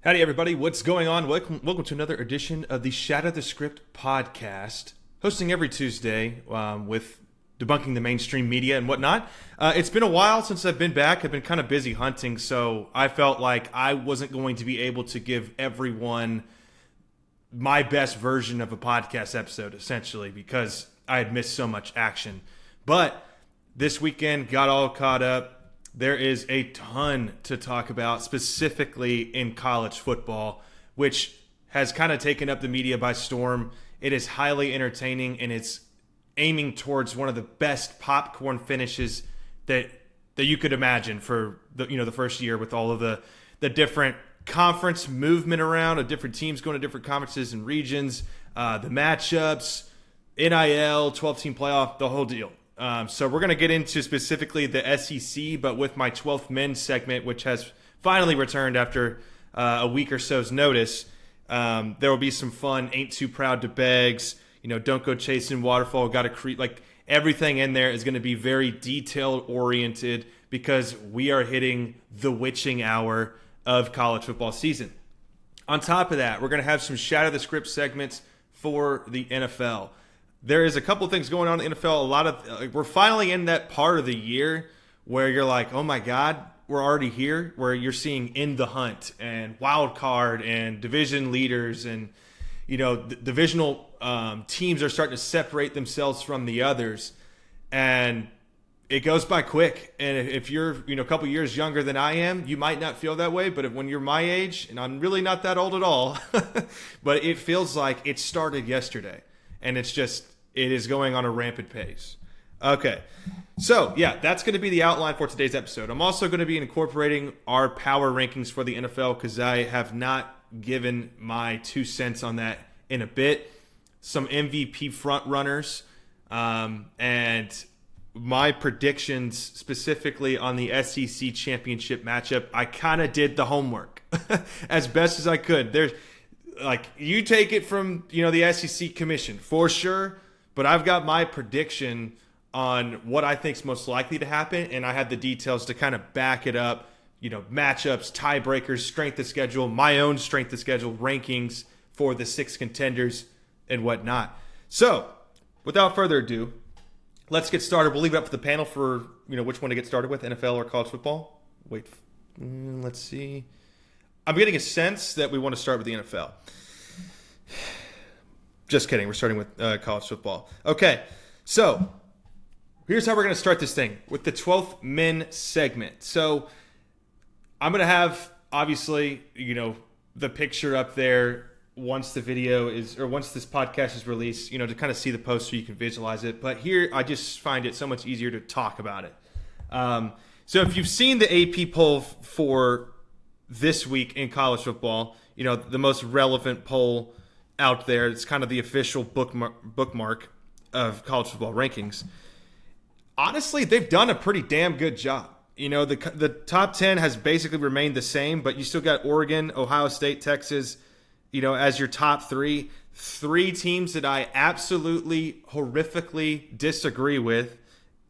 Howdy, everybody. What's going on? Welcome to another edition of the Shatter the Script podcast, hosting every Tuesday with debunking the mainstream media and whatnot. It's been a while since I've been back. I've been kind of busy hunting, so I felt like I wasn't going to be able to give everyone my best version of a podcast episode, essentially, because I had missed so much action. But this weekend, got all caught up. There is a ton to talk about, specifically in college football, which has kind of taken up the media by storm. It is highly entertaining, and it's aiming towards one of the best popcorn finishes that you could imagine for the first year, with all of the different conference movement around, of different teams going to different conferences and regions, the matchups, NIL, 12-team playoff, the whole deal. So we're going to get into specifically the SEC, but with my 12th men segment, which has finally returned after a week or so's notice. There will be some fun, ain't too proud to begs, don't go chasing waterfall, got to creep. Like, everything in there is going to be very detail oriented because we are hitting the witching hour of college football season. On top of that, we're going to have some Shatter the Script segments for the NFL. There is a couple things going on in the NFL. We're finally in that part of the year where you're like, oh my God, we're already here, where you're seeing in the hunt and wild card and division leaders and, divisional teams are starting to separate themselves from the others. And it goes by quick. And if you're, a couple years younger than I am, you might not feel that way. But when you're my age, and I'm really not that old at all, but it feels like it started yesterday. And it is going on a rampant pace. Okay, so yeah, that's going to be the outline for today's episode. I'm also going to be incorporating our power rankings for the NFL because I have not given my 2 cents on that in a bit. Some MVP front runners and my predictions specifically on the SEC championship matchup. I kind of did the homework as best as I could. You take it from the SEC commission for sure. But I've got my prediction on what I think is most likely to happen, and I had the details to kind of back it up. Matchups, tiebreakers, strength of schedule, my own strength of schedule, rankings for the 6 contenders, and whatnot. So, without further ado, let's get started. We'll leave it up to the panel for which one to get started with, NFL or college football. Let's see. I'm getting a sense that we want to start with the NFL. Just kidding. We're starting with college football. Okay, so here's how we're going to start this thing with the 12th men segment. So I'm going to have, obviously, the picture up there once the video is, or once this podcast is released, to kind of see the post so you can visualize it. But here, I just find it so much easier to talk about it. So if you've seen the AP poll for this week in college football, the most relevant poll out there, it's kind of the official bookmark of college football rankings. Honestly, they've done a pretty damn good job. The top 10 has basically remained the same, but you still got Oregon, Ohio State, Texas, as your top 3. 3 teams that I absolutely horrifically disagree with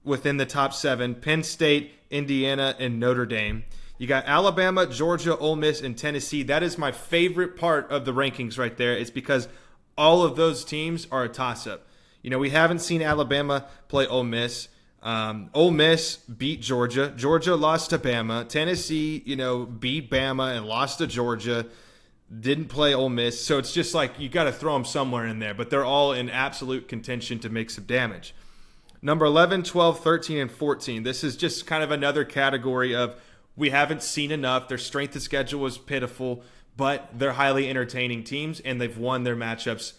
within the top 7: Penn State, Indiana, and Notre Dame. You got Alabama, Georgia, Ole Miss, and Tennessee. That is my favorite part of the rankings right there. It's because all of those teams are a toss-up. We haven't seen Alabama play Ole Miss. Ole Miss beat Georgia. Georgia lost to Bama. Tennessee, beat Bama and lost to Georgia. Didn't play Ole Miss. So it's just like you got to throw them somewhere in there. But they're all in absolute contention to make some damage. Number 11, 12, 13, and 14. This is just kind of another category of we haven't seen enough. Their strength of schedule was pitiful, but they're highly entertaining teams, and they've won their matchups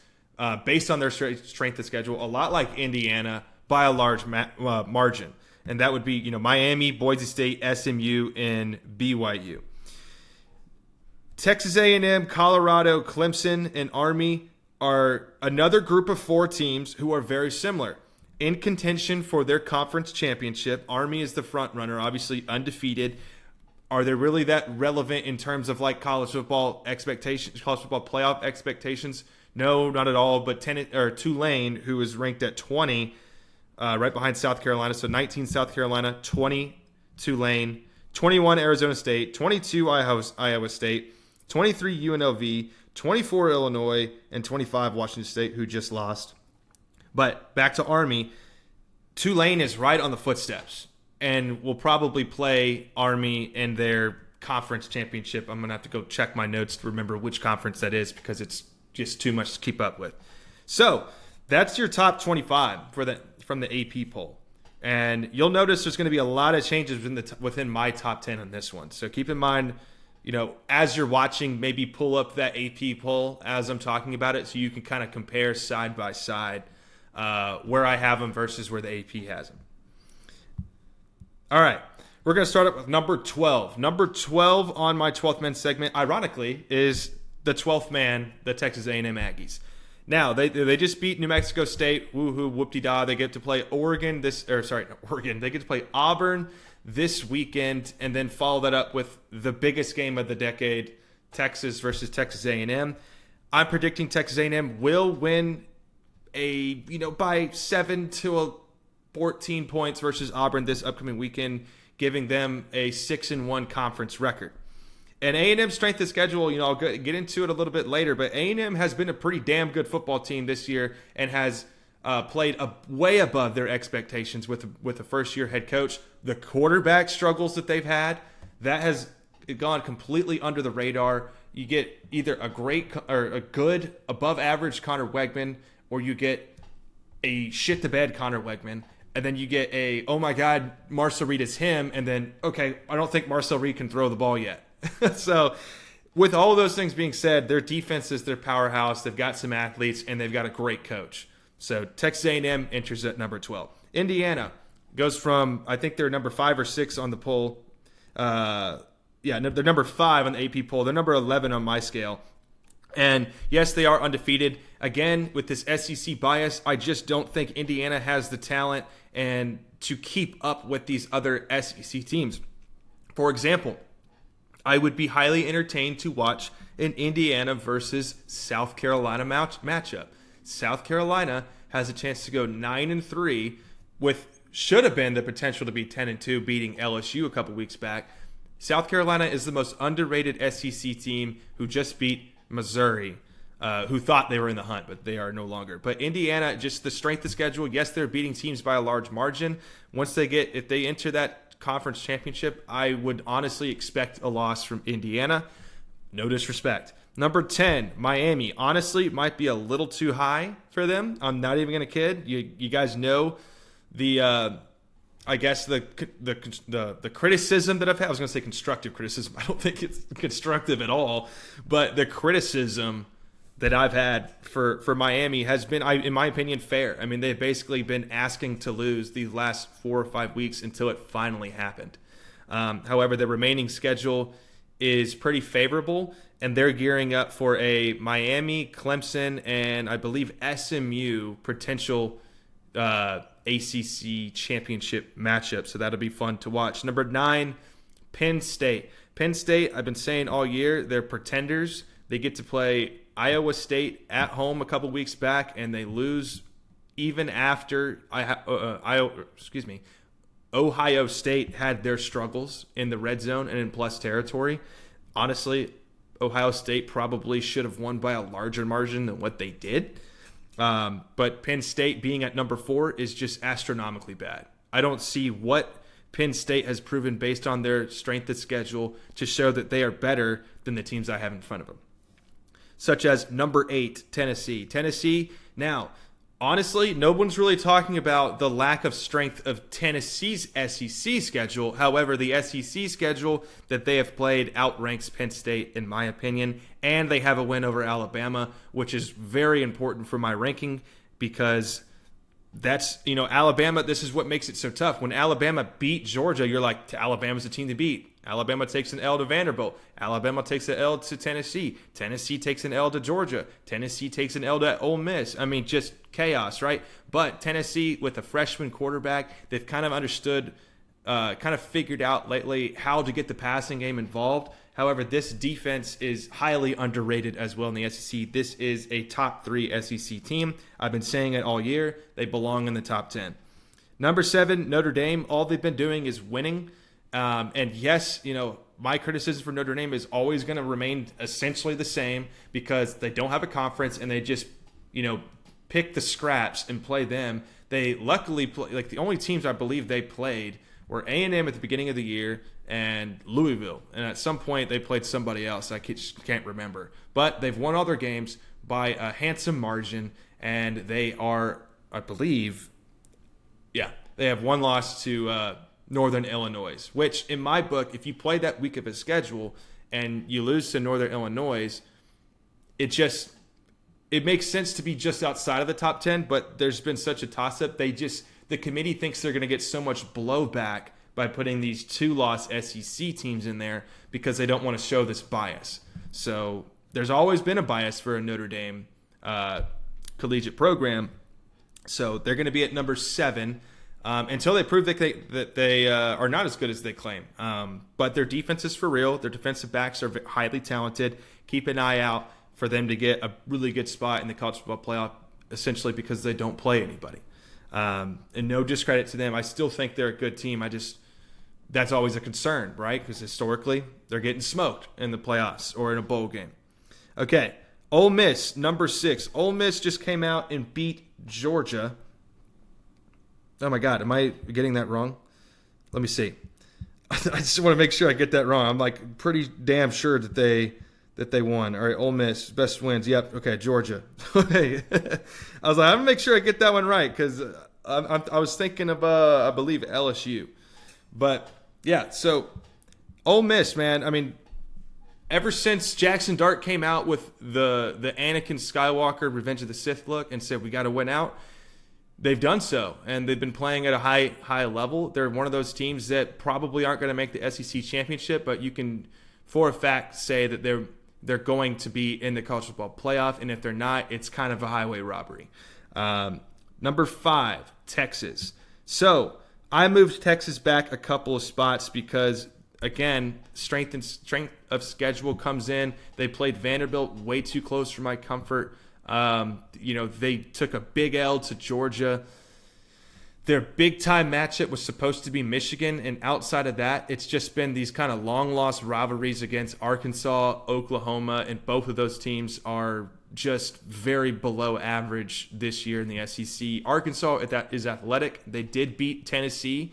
based on their strength of schedule, a lot like Indiana, by a large margin. And that would be Miami, Boise State, SMU, and BYU. Texas A&M, Colorado, Clemson, and Army are another group of 4 teams who are very similar. In contention for their conference championship. Army is the front runner, obviously undefeated. Are they really that relevant in terms of college football expectations, college football playoff expectations? No, not at all. But Tulane, who is ranked at 20, right behind South Carolina. So 19 South Carolina, 20 Tulane, 21 Arizona State, 22 Iowa State, 23 UNLV, 24 Illinois, and 25 Washington State, who just lost. But back to Army, Tulane is right on the footsteps and will probably play Army in their conference championship. I'm going to have to go check my notes to remember which conference that is because it's just too much to keep up with. So that's your top 25 from the AP poll. And you'll notice there's going to be a lot of changes within my top 10 on this one. So keep in mind, as you're watching, maybe pull up that AP poll as I'm talking about it so you can kind of compare side by side where I have them versus where the AP has them. All right. We're going to start up with number 12. Number 12 on my 12th man segment, ironically, is the 12th man, the Texas A&M Aggies. Now, they just beat New Mexico State. Woohoo, whoop-de-da. They get to play They get to play Auburn this weekend and then follow that up with the biggest game of the decade, Texas versus Texas A&M. I'm predicting Texas A&M will win by 7 to 14 points versus Auburn this upcoming weekend, giving them a 6-1 conference record. And A&M's strength of schedule, I'll get into it a little bit later, but A&M has been a pretty damn good football team this year and has played way above their expectations with a first-year head coach. The quarterback struggles that they've had, that has gone completely under the radar. You get either a good, above-average Connor Wegman, or you get a shit-to-bed Connor Wegman. And then you get oh my God, Marcel Reed is him. And then, okay, I don't think Marcel Reed can throw the ball yet. So with all of those things being said, their defense is their powerhouse. They've got some athletes, and they've got a great coach. So Texas A&M enters at number 12. Indiana goes from, I think they're number 5 or 6 on the poll. They're number 5 on the AP poll. They're number 11 on my scale. And yes, they are undefeated. Again, with this SEC bias, I just don't think Indiana has the talent and to keep up with these other SEC teams. For example, I would be highly entertained to watch an Indiana versus South Carolina matchup. South Carolina has a chance to go 9-3 with should have been the potential to be 10-2, beating LSU a couple weeks back. South Carolina is the most underrated SEC team who just beat Missouri, who thought they were in the hunt, but they are no longer. But Indiana, just the strength of schedule, yes, they're beating teams by a large margin. If they enter that conference championship, I would honestly expect a loss from Indiana. No disrespect. Number 10, Miami. Honestly, might be a little too high for them. I'm not even going to kid. You guys know the criticism that I've had. I was going to say constructive criticism. I don't think it's constructive at all. But the criticism that I've had for Miami has been, in my opinion, fair. I mean, they've basically been asking to lose these last 4 or 5 weeks until it finally happened. However, the remaining schedule is pretty favorable, and they're gearing up for a Miami, Clemson, and I believe SMU potential ACC championship matchup. So that'll be fun to watch. Number 9, Penn State. Penn State, I've been saying all year, they're pretenders. They get to play Iowa State at home a couple weeks back, and they lose even after Ohio State had their struggles in the red zone and in plus territory. Honestly, Ohio State probably should have won by a larger margin than what they did. But Penn State being at number 4 is just astronomically bad. I don't see what Penn State has proven based on their strength of schedule to show that they are better than the teams I have in front of them. Such as number 8, Tennessee. Tennessee, now, honestly, no one's really talking about the lack of strength of Tennessee's SEC schedule. However, the SEC schedule that they have played outranks Penn State, in my opinion, and they have a win over Alabama, which is very important for my ranking because that's, Alabama, this is what makes it so tough. When Alabama beat Georgia, you're like, Alabama's the team to beat. Alabama takes an L to Vanderbilt. Alabama takes an L to Tennessee. Tennessee takes an L to Georgia. Tennessee takes an L to Ole Miss. I mean, just chaos, right? But Tennessee, with a freshman quarterback, they've kind of understood, kind of figured out lately how to get the passing game involved. However, this defense is highly underrated as well in the SEC. This is a top 3 SEC team. I've been saying it all year. They belong in the top 10. Number 7, Notre Dame. All they've been doing is winning. And yes, my criticism for Notre Dame is always going to remain essentially the same because they don't have a conference and they just, pick the scraps and play them. They luckily play, like the only teams I believe they played were A&M at the beginning of the year and Louisville. And at some point they played somebody else. I can't remember. But they've won all their games by a handsome margin, and they are, I believe, they have one loss to Northern Illinois, which in my book, if you play that week of a schedule and you lose to Northern Illinois, it makes sense to be just outside of the top 10, but there's been such a toss-up. The committee thinks they're going to get so much blowback by putting these 2-loss SEC teams in there because they don't want to show this bias. So there's always been a bias for a Notre Dame collegiate program. So they're going to be at number 7 until they prove that they are not as good as they claim. But their defense is for real. Their defensive backs are highly talented. Keep an eye out for them to get a really good spot in the college football playoff, essentially because they don't play anybody. And no discredit to them. I still think they're a good team. That's always a concern, right? Because historically, they're getting smoked in the playoffs or in a bowl game. Okay, Ole Miss, number 6. Ole Miss just came out and beat Georgia. Oh my God, am I getting that wrong? Let me see. I just want to make sure I get that wrong. I'm like pretty damn sure that they won. All right, Ole Miss, best wins. Yep, okay, Georgia. I was like, I'm going to make sure I get that one right because I was thinking of, I believe, LSU. But, yeah, so Ole Miss, man, I mean, ever since Jackson Dart came out with the Anakin Skywalker Revenge of the Sith look and said we got to win out, they've done so, and they've been playing at a high level. They're one of those teams that probably aren't going to make the SEC championship, but you can, for a fact, say that they're going to be in the college football playoff, and if they're not, it's kind of a highway robbery. Number 5, Texas. So I moved Texas back a couple of spots because, again, strength of schedule comes in. They played Vanderbilt way too close for my comfort. They took a big L to Georgia. Their big-time matchup was supposed to be Michigan, and outside of that, it's just been these kind of long-lost rivalries against Arkansas, Oklahoma, and both of those teams are just very below average this year in the SEC. Arkansas is athletic. They did beat Tennessee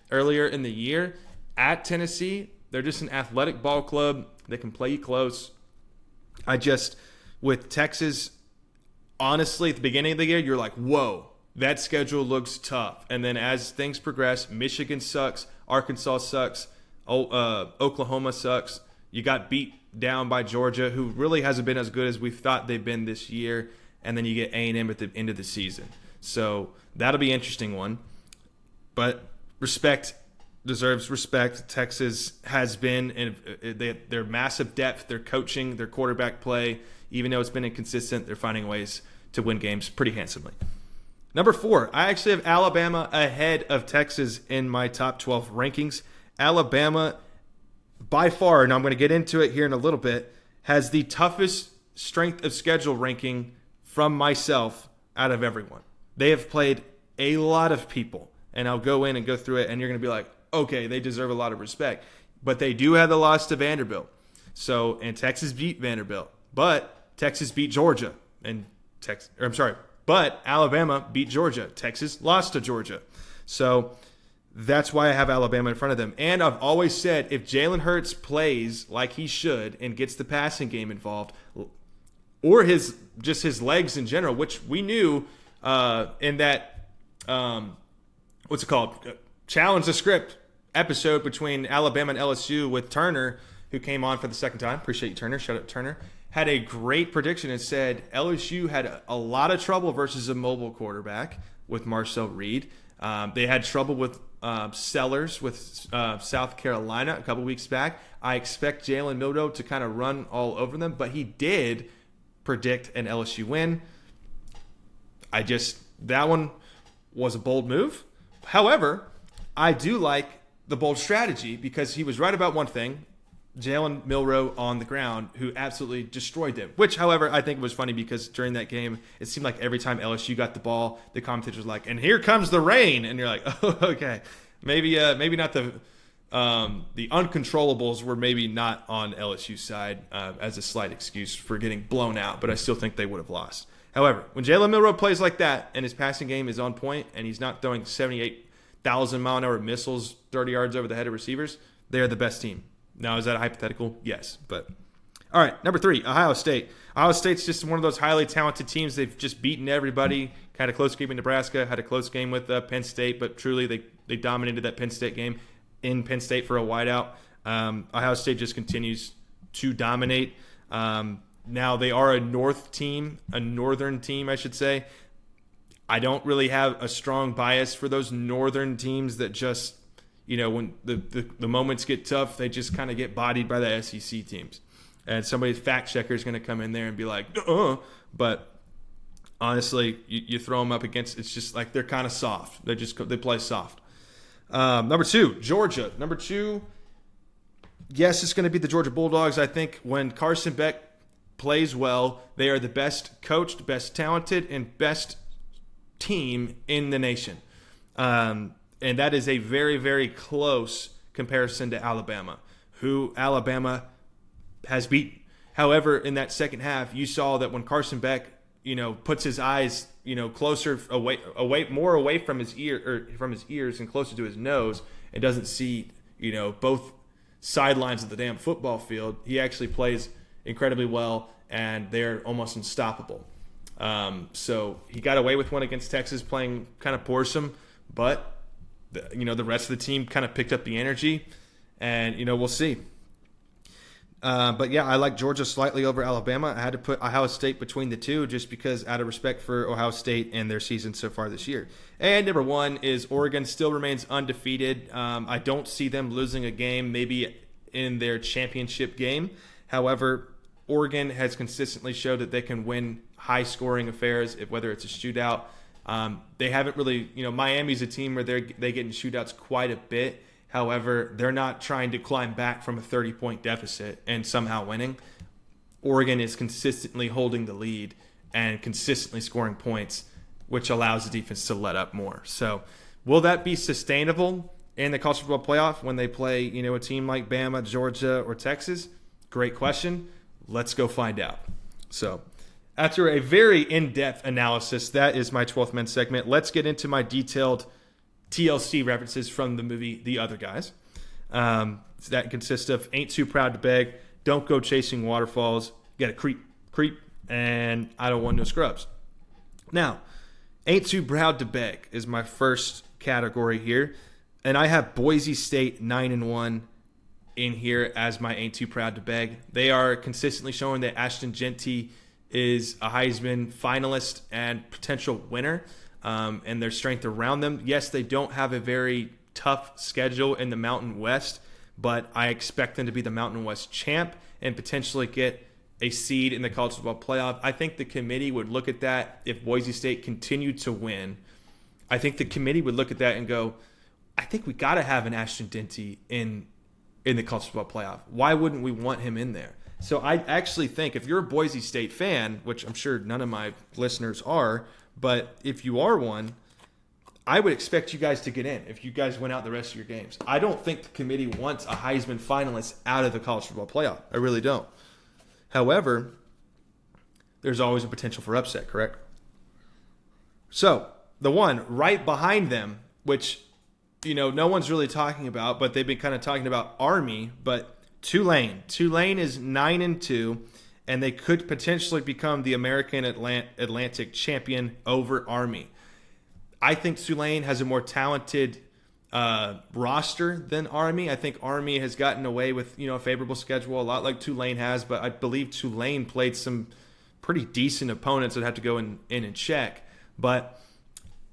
earlier in the year. At Tennessee, they're just an athletic ball club. They can play you close. With Texas, honestly, at the beginning of the year, you're like, whoa. That schedule looks tough. And then as things progress, Michigan sucks, Arkansas sucks, Oklahoma sucks. You got beat down by Georgia, who really hasn't been as good as we thought they've been this year. And then you get A&M at the end of the season. So that'll be an interesting one. But respect deserves respect. Texas has been, and their massive depth, their coaching, their quarterback play, even though it's been inconsistent, they're finding ways to win games pretty handsomely. Number 4, I actually have Alabama ahead of Texas in my top 12 rankings. Alabama, by far, and I'm going to get into it here in a little bit, has the toughest strength of schedule ranking from myself out of everyone. They have played a lot of people, and I'll go in and go through it, and you're going to be like, okay, they deserve a lot of respect. But they do have the loss to Vanderbilt. And Texas beat Vanderbilt. But Texas beat Georgia. But Alabama beat Georgia. Texas lost to Georgia. So that's why I have Alabama in front of them. And I've always said if Jalen Hurts plays like he should and gets the passing game involved, or his legs in general, which we knew in that Challenge the Script episode between Alabama and LSU with Turner, who came on for the second time. Appreciate you, Turner. Shout out Turner. Had a great prediction and said LSU had a lot of trouble versus a mobile quarterback with Marcel Reed. They had trouble with Sellers with South Carolina a couple weeks back. I expect Jalen Milroe to kind of run all over them, but he did predict an LSU win. That one was a bold move. However, I do like the bold strategy because he was right about one thing. Jalen Milroe on the ground, who absolutely destroyed them. Which, however, I think was funny because during that game, it seemed like every time LSU got the ball, the commentators were like, "And here comes the rain," and you're like, "Oh, okay, maybe not The uncontrollables were maybe not on LSU's side as a slight excuse for getting blown out, but I still think they would have lost. However, when Jalen Milroe plays like that and his passing game is on point and he's not throwing 78,000-mile-an-hour missiles 30 yards over the head of receivers, they're the best team. Now, is that a hypothetical? Yes. But all right, number 3, Ohio State. Ohio State's just one of those highly talented teams. They've just beaten everybody. Had a close game in Nebraska, had a close game with Penn State, but truly they dominated that Penn State game in Penn State for a wideout. Ohio State just continues to dominate. Now they are a northern team, I should say. I don't really have a strong bias for those northern teams that just, when the moments get tough, they just kind of get bodied by the SEC teams. And somebody's fact checker is going to come in there and be like, but honestly, you throw them up against, it's just like they're kind of soft. They play soft. Number 2, Georgia. Number 2, yes, it's going to be the Georgia Bulldogs. I think when Carson Beck plays well, they are the best coached, best talented, and best team in the nation. And that is a very, very close comparison to Alabama, who Alabama has beaten. However, in that second half, you saw that when Carson Beck, puts his eyes, closer more away from his ears and closer to his nose, and doesn't see, both sidelines of the damn football field, he actually plays incredibly well, and they're almost unstoppable. So he got away with one against Texas, playing kind of porous, but the rest of the team kind of picked up the energy, and we'll see. But yeah, I like Georgia slightly over Alabama. I had to put Ohio State between the two just because out of respect for Ohio State and their season so far this year. And number 1 is Oregon still remains undefeated. I don't see them losing a game, maybe in their championship game. However, Oregon has consistently showed that they can win high-scoring affairs, whether it's a shootout. They haven't really, Miami's a team where they get in shootouts quite a bit. However, they're not trying to climb back from a 30-point deficit and somehow winning. Oregon is consistently holding the lead and consistently scoring points, which allows the defense to let up more. So will that be sustainable in the college football playoff when they play, a team like Bama, Georgia, or Texas? Great question. Let's go find out. So after a very in-depth analysis, that is my 12th Men segment. Let's get into my detailed TLC references from the movie The Other Guys. That consists of Ain't Too Proud to Beg, Don't Go Chasing Waterfalls, You Gotta Creep, and I Don't Want No Scrubs. Now, Ain't Too Proud to Beg is my first category here, and I have Boise State 9-1 in here as my Ain't Too Proud to Beg. They are consistently showing that Ashton Jeanty is a Heisman finalist and potential winner. And their strength around them. Yes, they don't have a very tough schedule in the Mountain West, but I expect them to be the Mountain West champ and potentially get a seed in the college football playoff. I think the committee would look at that if Boise State continued to win. I think the committee would look at that and go, I think we got to have an Ashton Jeanty in the college football playoff. Why wouldn't we want him in there? So I actually think if you're a Boise State fan, which I'm sure none of my listeners are, but if you are one, I would expect you guys to get in if you guys win out the rest of your games. I don't think the committee wants a Heisman finalist out of the college football playoff. I really don't. However, there's always a potential for upset, correct? So the one right behind them, which no one's really talking about, but they've been kind of talking about Army, but Tulane. Tulane is 9-2. And they could potentially become the American Atlantic champion over Army. I think Tulane has a more talented roster than Army. I think Army has gotten away with a favorable schedule, a lot like Tulane has, but I believe Tulane played some pretty decent opponents that have to go in and check. But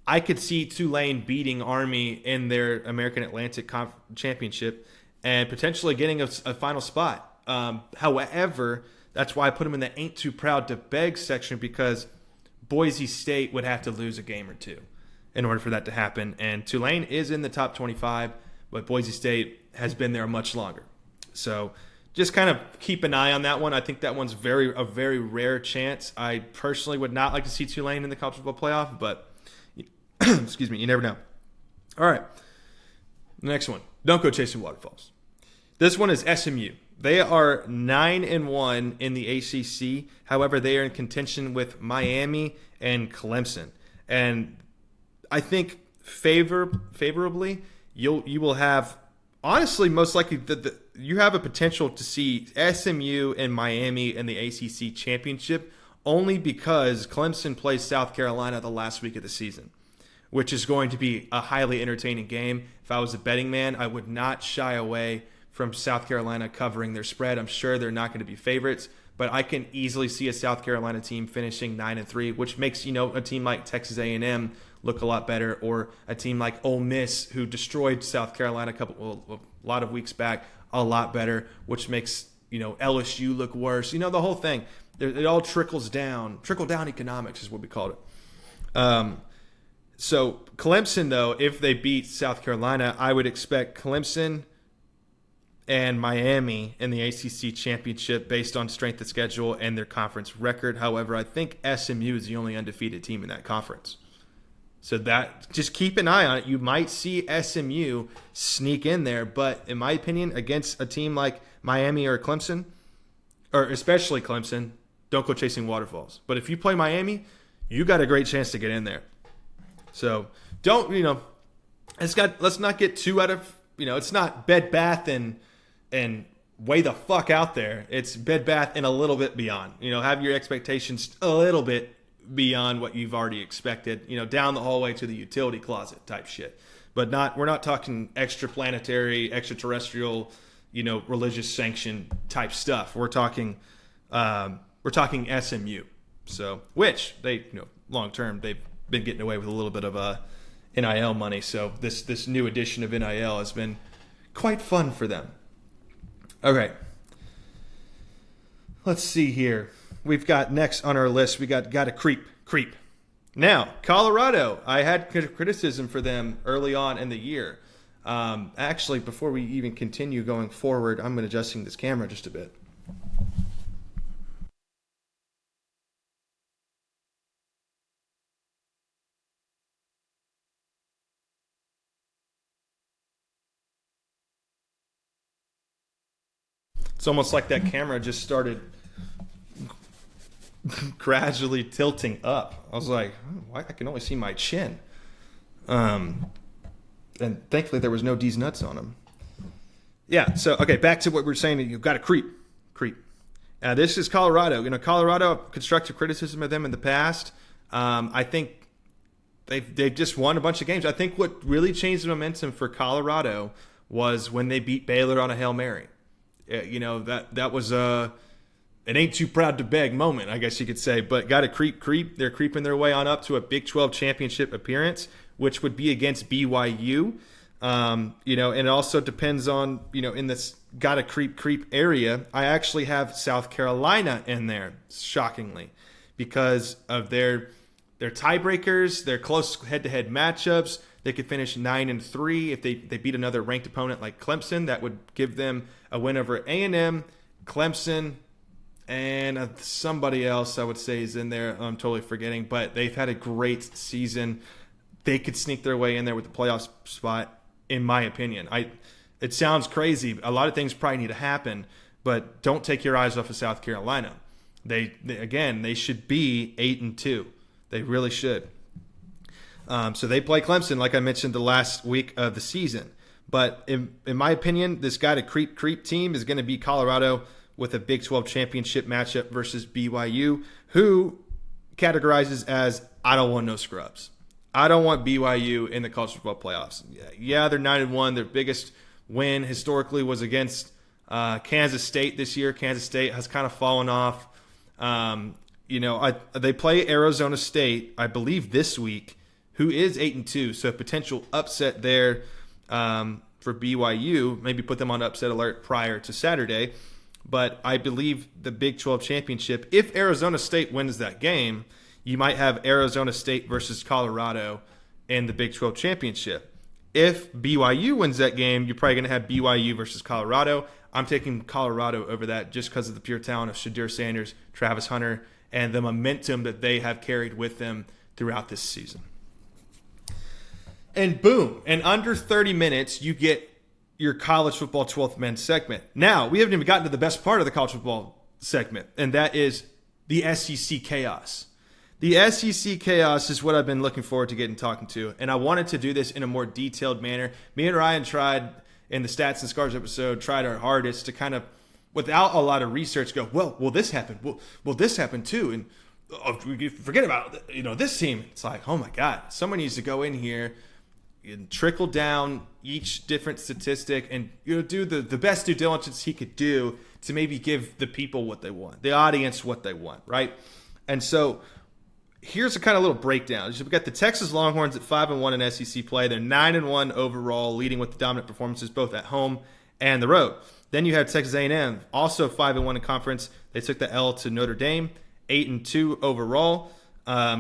I could see Tulane beating Army in their American Atlantic championship and potentially getting a final spot. However, that's why I put them in the Ain't Too Proud to Beg section, because Boise State would have to lose a game or two in order for that to happen. And Tulane is in the top 25, but Boise State has been there much longer. So just kind of keep an eye on that one. I think that one's a very rare chance. I personally would not like to see Tulane in the college football playoff, but excuse me, you never know. All right, the next one. Don't go chasing waterfalls. This one is SMU. They are 9-1 in the ACC. However, they are in contention with Miami and Clemson. And I think favorably, you will have, honestly, most likely you have a potential to see SMU and Miami in the ACC championship only because Clemson plays South Carolina the last week of the season, which is going to be a highly entertaining game. If I was a betting man, I would not shy away from South Carolina covering their spread. I'm sure they're not going to be favorites, but I can easily see a South Carolina team finishing 9-3, which makes, a team like Texas A&M look a lot better, or a team like Ole Miss, who destroyed South Carolina a lot of weeks back, a lot better, which makes, LSU look worse. The whole thing. It all trickles down. Trickle-down economics is what we called it. So Clemson, though, if they beat South Carolina, I would expect Clemson and Miami in the ACC championship based on strength of schedule and their conference record. However, I think SMU is the only undefeated team in that conference. So that, just keep an eye on it. You might see SMU sneak in there, but in my opinion, against a team like Miami or Clemson, or especially Clemson, don't go chasing waterfalls. But if you play Miami, you got a great chance to get in there. So don't, let's not get too out of, it's not Bed Bath and way the fuck out there. It's Bed Bath and a little bit beyond. Have your expectations a little bit beyond what you've already expected. Down the hallway to the utility closet type shit. But we're not talking extraplanetary, extraterrestrial, religious sanction type stuff. We're talking SMU. So, which they, long term, they've been getting away with a little bit of NIL money. So this new edition of NIL has been quite fun for them. Okay. Let's see here. We've got next on our list, we got to creep. Now, Colorado, I had criticism for them early on in the year. Actually, before we even continue going forward, I'm adjusting this camera just a bit. It's almost like that camera just started gradually tilting up. I was like, why? I can only see my chin. And thankfully there was no D's nuts on them. Yeah, so, okay, back to what we were saying. You've got to creep. This is Colorado. Colorado, constructive criticism of them in the past. I think they've just won a bunch of games. I think what really changed the momentum for Colorado was when they beat Baylor on a Hail Mary. That was an ain't too proud to beg moment, I guess you could say. But got to creep. They're creeping their way on up to a Big 12 championship appearance, which would be against BYU. And it also depends on, in this got to creep area. I actually have South Carolina in there, shockingly, because of their tiebreakers, their close head-to-head matchups. They could finish 9-3 if they beat another ranked opponent like Clemson. That would give them a win over A&M, Clemson, and somebody else I would say is in there. I'm totally forgetting, but they've had a great season. They could sneak their way in there with the playoff spot, in my opinion. It sounds crazy. A lot of things probably need to happen, but don't take your eyes off of South Carolina. They should be 8-2. They really should. So they play Clemson, like I mentioned, the last week of the season. But in my opinion, this guy to creep team is going to be Colorado with a Big 12 championship matchup versus BYU, who categorizes as, I don't want no scrubs. I don't want BYU in the college football playoffs. Yeah, they're 9-1. Their biggest win historically was against Kansas State this year. Kansas State has kind of fallen off. They play Arizona State, I believe, this week, who is 8-2. So a potential upset there for BYU. Maybe put them on upset alert prior to Saturday. But I believe the Big 12 championship, if Arizona State wins that game, you might have Arizona State versus Colorado in the Big 12 championship. If BYU wins that game, you're probably going to have BYU versus Colorado. I'm taking Colorado over that just because of the pure talent of Shadir Sanders, Travis Hunter, and the momentum that they have carried with them throughout this season. And boom, in under 30 minutes, you get your college football 12th man segment. Now, we haven't even gotten to the best part of the college football segment, and that is the SEC chaos. The SEC chaos is what I've been looking forward to getting talking to, and I wanted to do this in a more detailed manner. Me and Ryan tried, in the Stats and Scars episode, tried our hardest to kind of, without a lot of research, go, well, this happened. Well, this happened too, and forget about this team. It's like, oh my God, someone needs to go in here and trickle down each different statistic and do the best due diligence he could do to maybe give the people what they want, the audience what they want, right? And so here's a kind of little breakdown. We've got the Texas Longhorns at 5-1 in SEC play. They're 9-1 overall, leading with the dominant performances both at home and the road. Then you have Texas A&M, also 5-1 in conference. They took the L to Notre Dame, 8-2 overall,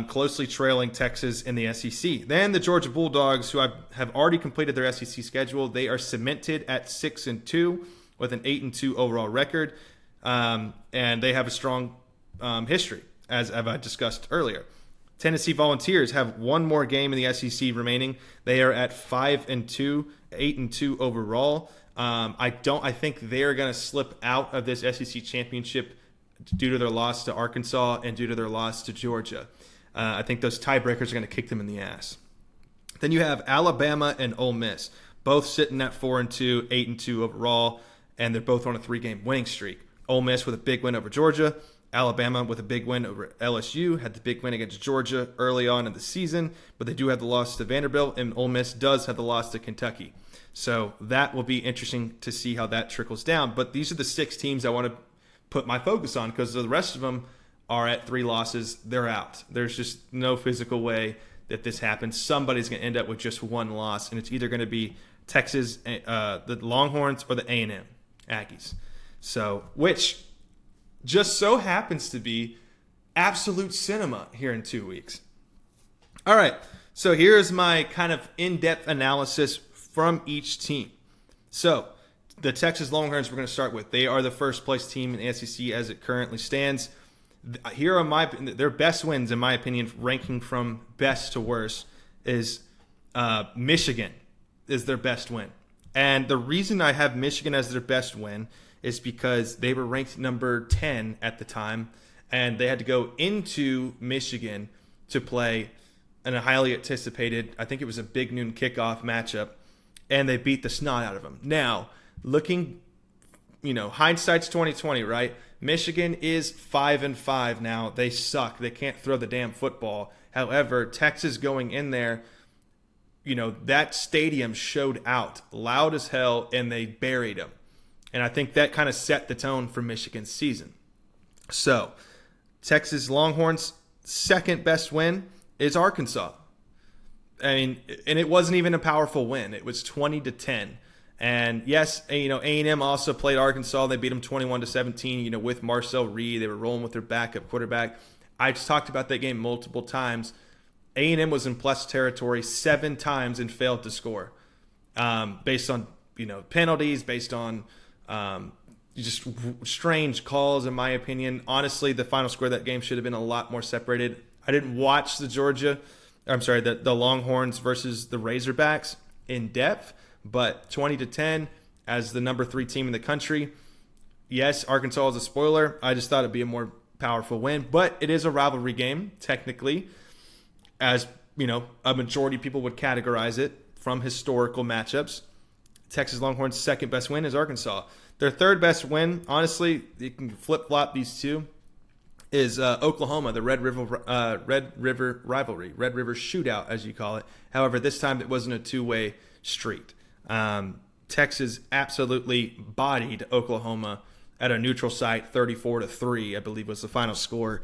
closely trailing Texas in the SEC. Then the Georgia Bulldogs, who have already completed their SEC schedule, they are cemented at 6-2 with an 8-2 overall record, and they have a strong history, as I discussed earlier. Tennessee Volunteers have one more game in the SEC remaining. They are at 5-2, 8-2 overall. I think they're going to slip out of this SEC championship due to their loss to Arkansas and due to their loss to Georgia. I think those tiebreakers are going to kick them in the ass. Then you have Alabama and Ole Miss, both sitting at 4-2, 8-2 overall, and they're both on a 3-game winning streak. Ole Miss with a big win over Georgia. Alabama with a big win over LSU, had the big win against Georgia early on in the season, but they do have the loss to Vanderbilt, and Ole Miss does have the loss to Kentucky. So that will be interesting to see how that trickles down. But these are the 6 teams I want to put my focus on, because the rest of them are at 3 losses. They're out. There's just no physical way that this happens. Somebody's going to end up with just 1 loss, and it's either going to be Texas, the Longhorns, or the A&M Aggies. So, which just so happens to be absolute cinema here in 2 weeks. All right, so here's my kind of in-depth analysis from each team. So the Texas Longhorns we're going to start with. They are the first place team in the SEC as it currently stands. Here are their best wins, in my opinion, ranking from best to worst, is Michigan is their best win. And the reason I have Michigan as their best win is because they were ranked number 10 at the time, and they had to go into Michigan to play in a highly anticipated, I think it was a big noon kickoff matchup, and they beat the snot out of them. Now, looking, hindsight's 2020, right? Michigan is 5-5 now. They suck. They can't throw the damn football. However, Texas going in there, that stadium showed out loud as hell, and they buried them. And I think that kind of set the tone for Michigan's season. So, Texas Longhorns' second best win is Arkansas. I mean, and it wasn't even a powerful win. It was 20-10. And yes, A&M also played Arkansas. They beat them 21-17. With Marcel Reed, they were rolling with their backup quarterback. I just talked about that game multiple times. A&M was in plus territory 7 times and failed to score, based on penalties, based on just strange calls, in my opinion. Honestly, the final score of that game should have been a lot more separated. I didn't watch the Longhorns versus the Razorbacks in depth, but 20-10 as the number 3 team in the country. Yes, Arkansas is a spoiler. I just thought it'd be a more powerful win, but it is a rivalry game, technically, as a majority of people would categorize it from historical matchups. Texas Longhorns' second best win is Arkansas. Their third best win, honestly, you can flip-flop these two, is Oklahoma, the Red River rivalry, Red River shootout, as you call it. However, this time it wasn't a two-way street. Texas absolutely bodied Oklahoma at a neutral site, 34-3, I believe was the final score.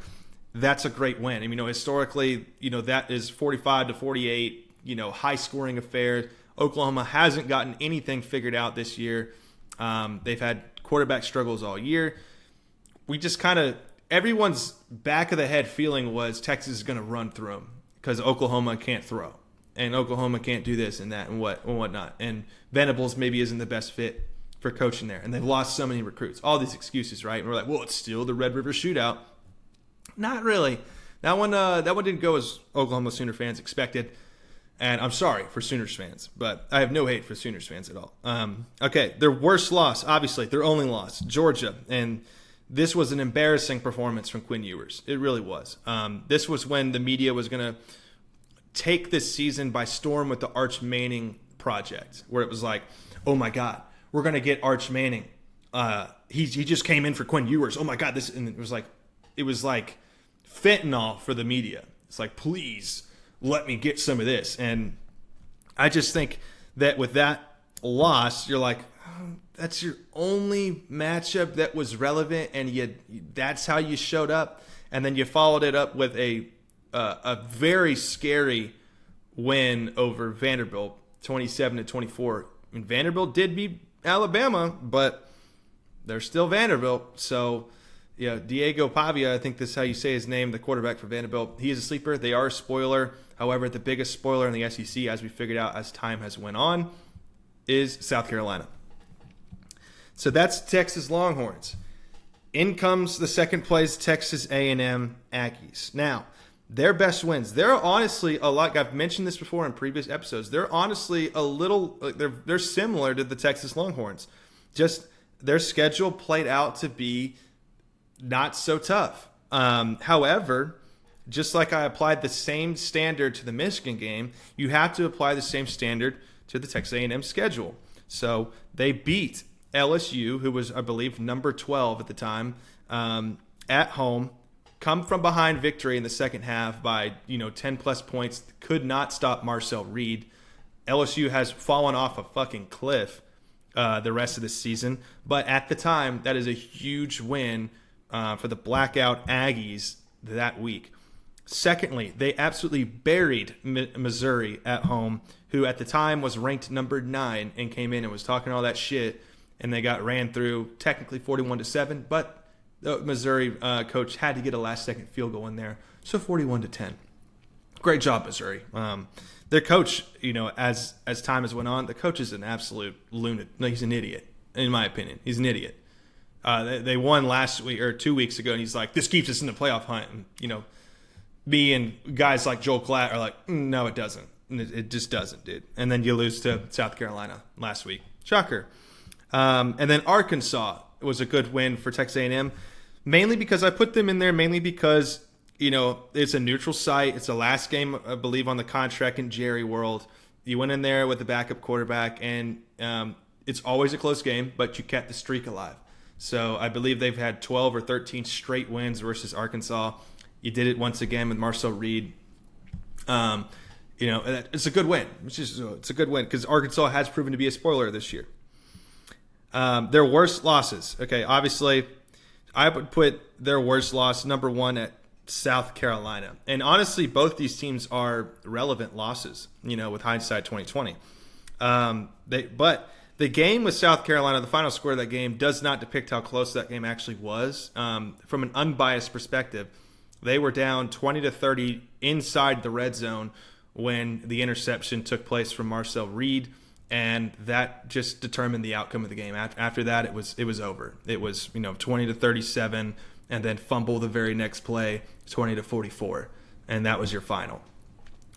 That's a great win. I mean, historically, that is 45-48, high-scoring affair. Oklahoma hasn't gotten anything figured out this year. They've had quarterback struggles all year. We just everyone's back of the head feeling was Texas is going to run through them because Oklahoma can't throw. And Oklahoma can't do this and that and whatnot. And Venables maybe isn't the best fit for coaching there. And they've lost so many recruits. All these excuses, right? And we're like, well, it's still the Red River shootout. Not really. That one didn't go as Oklahoma Sooner fans expected. And I'm sorry for Sooners fans, but I have no hate for Sooners fans at all. Okay, their worst loss, obviously, their only loss, Georgia. And this was an embarrassing performance from Quinn Ewers. It really was. This was when the media was going to take this season by storm with the Arch Manning project, where it was like, oh my God, we're going to get Arch Manning. He just came in for Quinn Ewers. Oh my God, this, and it was like fentanyl for the media. It's like, please let me get some of this. And I just think that with that loss, you're like, oh, that's your only matchup that was relevant, and that's how you showed up. And then you followed it up with a very scary win over Vanderbilt, 27-24. I mean, Vanderbilt did beat Alabama, but they're still Vanderbilt. So, Diego Pavia, I think this is how you say his name, the quarterback for Vanderbilt. He is a sleeper. They are a spoiler. However, the biggest spoiler in the SEC, as we figured out as time has went on, is South Carolina. So that's Texas Longhorns. In comes the second place Texas A&M Aggies. Now, their best wins. They're honestly a lot. I've mentioned this before in previous episodes. They're honestly a little. They're similar to the Texas Longhorns. Just their schedule played out to be not so tough. However, just like I applied the same standard to the Michigan game, you have to apply the same standard to the Texas A&M schedule. So they beat LSU, who was, I believe, number 12 at the time, at home. Come from behind victory in the second half by 10 plus points. Could not stop Marcel Reed. LSU has fallen off a fucking cliff the rest of the season, but at the time, that is a huge win for the blackout Aggies that week. Secondly, they absolutely buried Missouri at home, who at the time was ranked number 9 and came in and was talking all that shit, and they got ran through technically 41-7, but the Missouri coach had to get a last-second field goal in there, so 41-10. Great job, Missouri. Their coach, as time has went on, the coach is an absolute lunatic. No, he's an idiot, in my opinion. He's an idiot. They won last week or 2 weeks ago, and he's like, this keeps us in the playoff hunt. And, me and guys like Joel Klatt are like, no, it doesn't. It just doesn't, dude. And then you lose to South Carolina last week. Shocker. And then Arkansas was a good win for Texas A&M, mainly because I put them in there, mainly because, it's a neutral site. It's the last game, I believe, on the contract in Jerry World. You went in there with the backup quarterback, and it's always a close game, but you kept the streak alive. So I believe they've had 12 or 13 straight wins versus Arkansas. You did it once again with Marcel Reed. It's a good win. It's a good win because Arkansas has proven to be a spoiler this year. Their worst losses. Okay, obviously, I would put their worst loss number 1 at South Carolina. And honestly, both these teams are relevant losses, with hindsight 2020. But the game with South Carolina, the final score of that game, does not depict how close that game actually was. From an unbiased perspective, they were down 20-30 inside the red zone when the interception took place from Marcel Reed, and that just determined the outcome of the game. After that, it was over. It was 20-37, and then fumble the very next play, 20-44, and that was your final.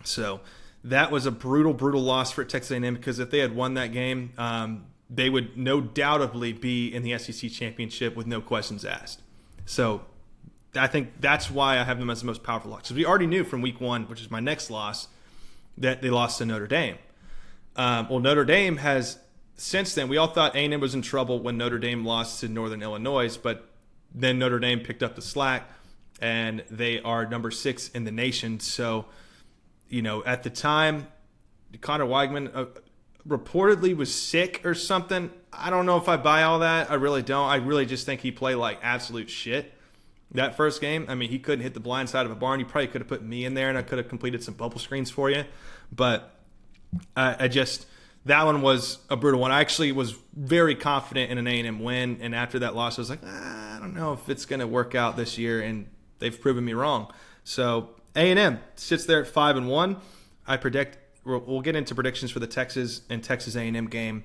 So that was a brutal, brutal loss for Texas A&M because if they had won that game, they would no doubtably be in the SEC championship with no questions asked. So I think that's why I have them as the most powerful loss. Because we already knew from week 1, which is my next loss, that they lost to Notre Dame. Notre Dame has, since then, we all thought A&M was in trouble when Notre Dame lost to Northern Illinois, but then Notre Dame picked up the slack, and they are number 6 in the nation. So, at the time, Connor Weigman reportedly was sick or something. I don't know if I buy all that. I really don't. I really just think he played like absolute shit that first game. I mean, he couldn't hit the blind side of a barn. You probably could have put me in there, and I could have completed some bubble screens for you. But that one was a brutal one. I actually was very confident in an A&M win, and after that loss, I was like, I don't know if it's going to work out this year, and they've proven me wrong. So A&M sits there at 5-1. I predict we'll get into predictions for the Texas and Texas A&M game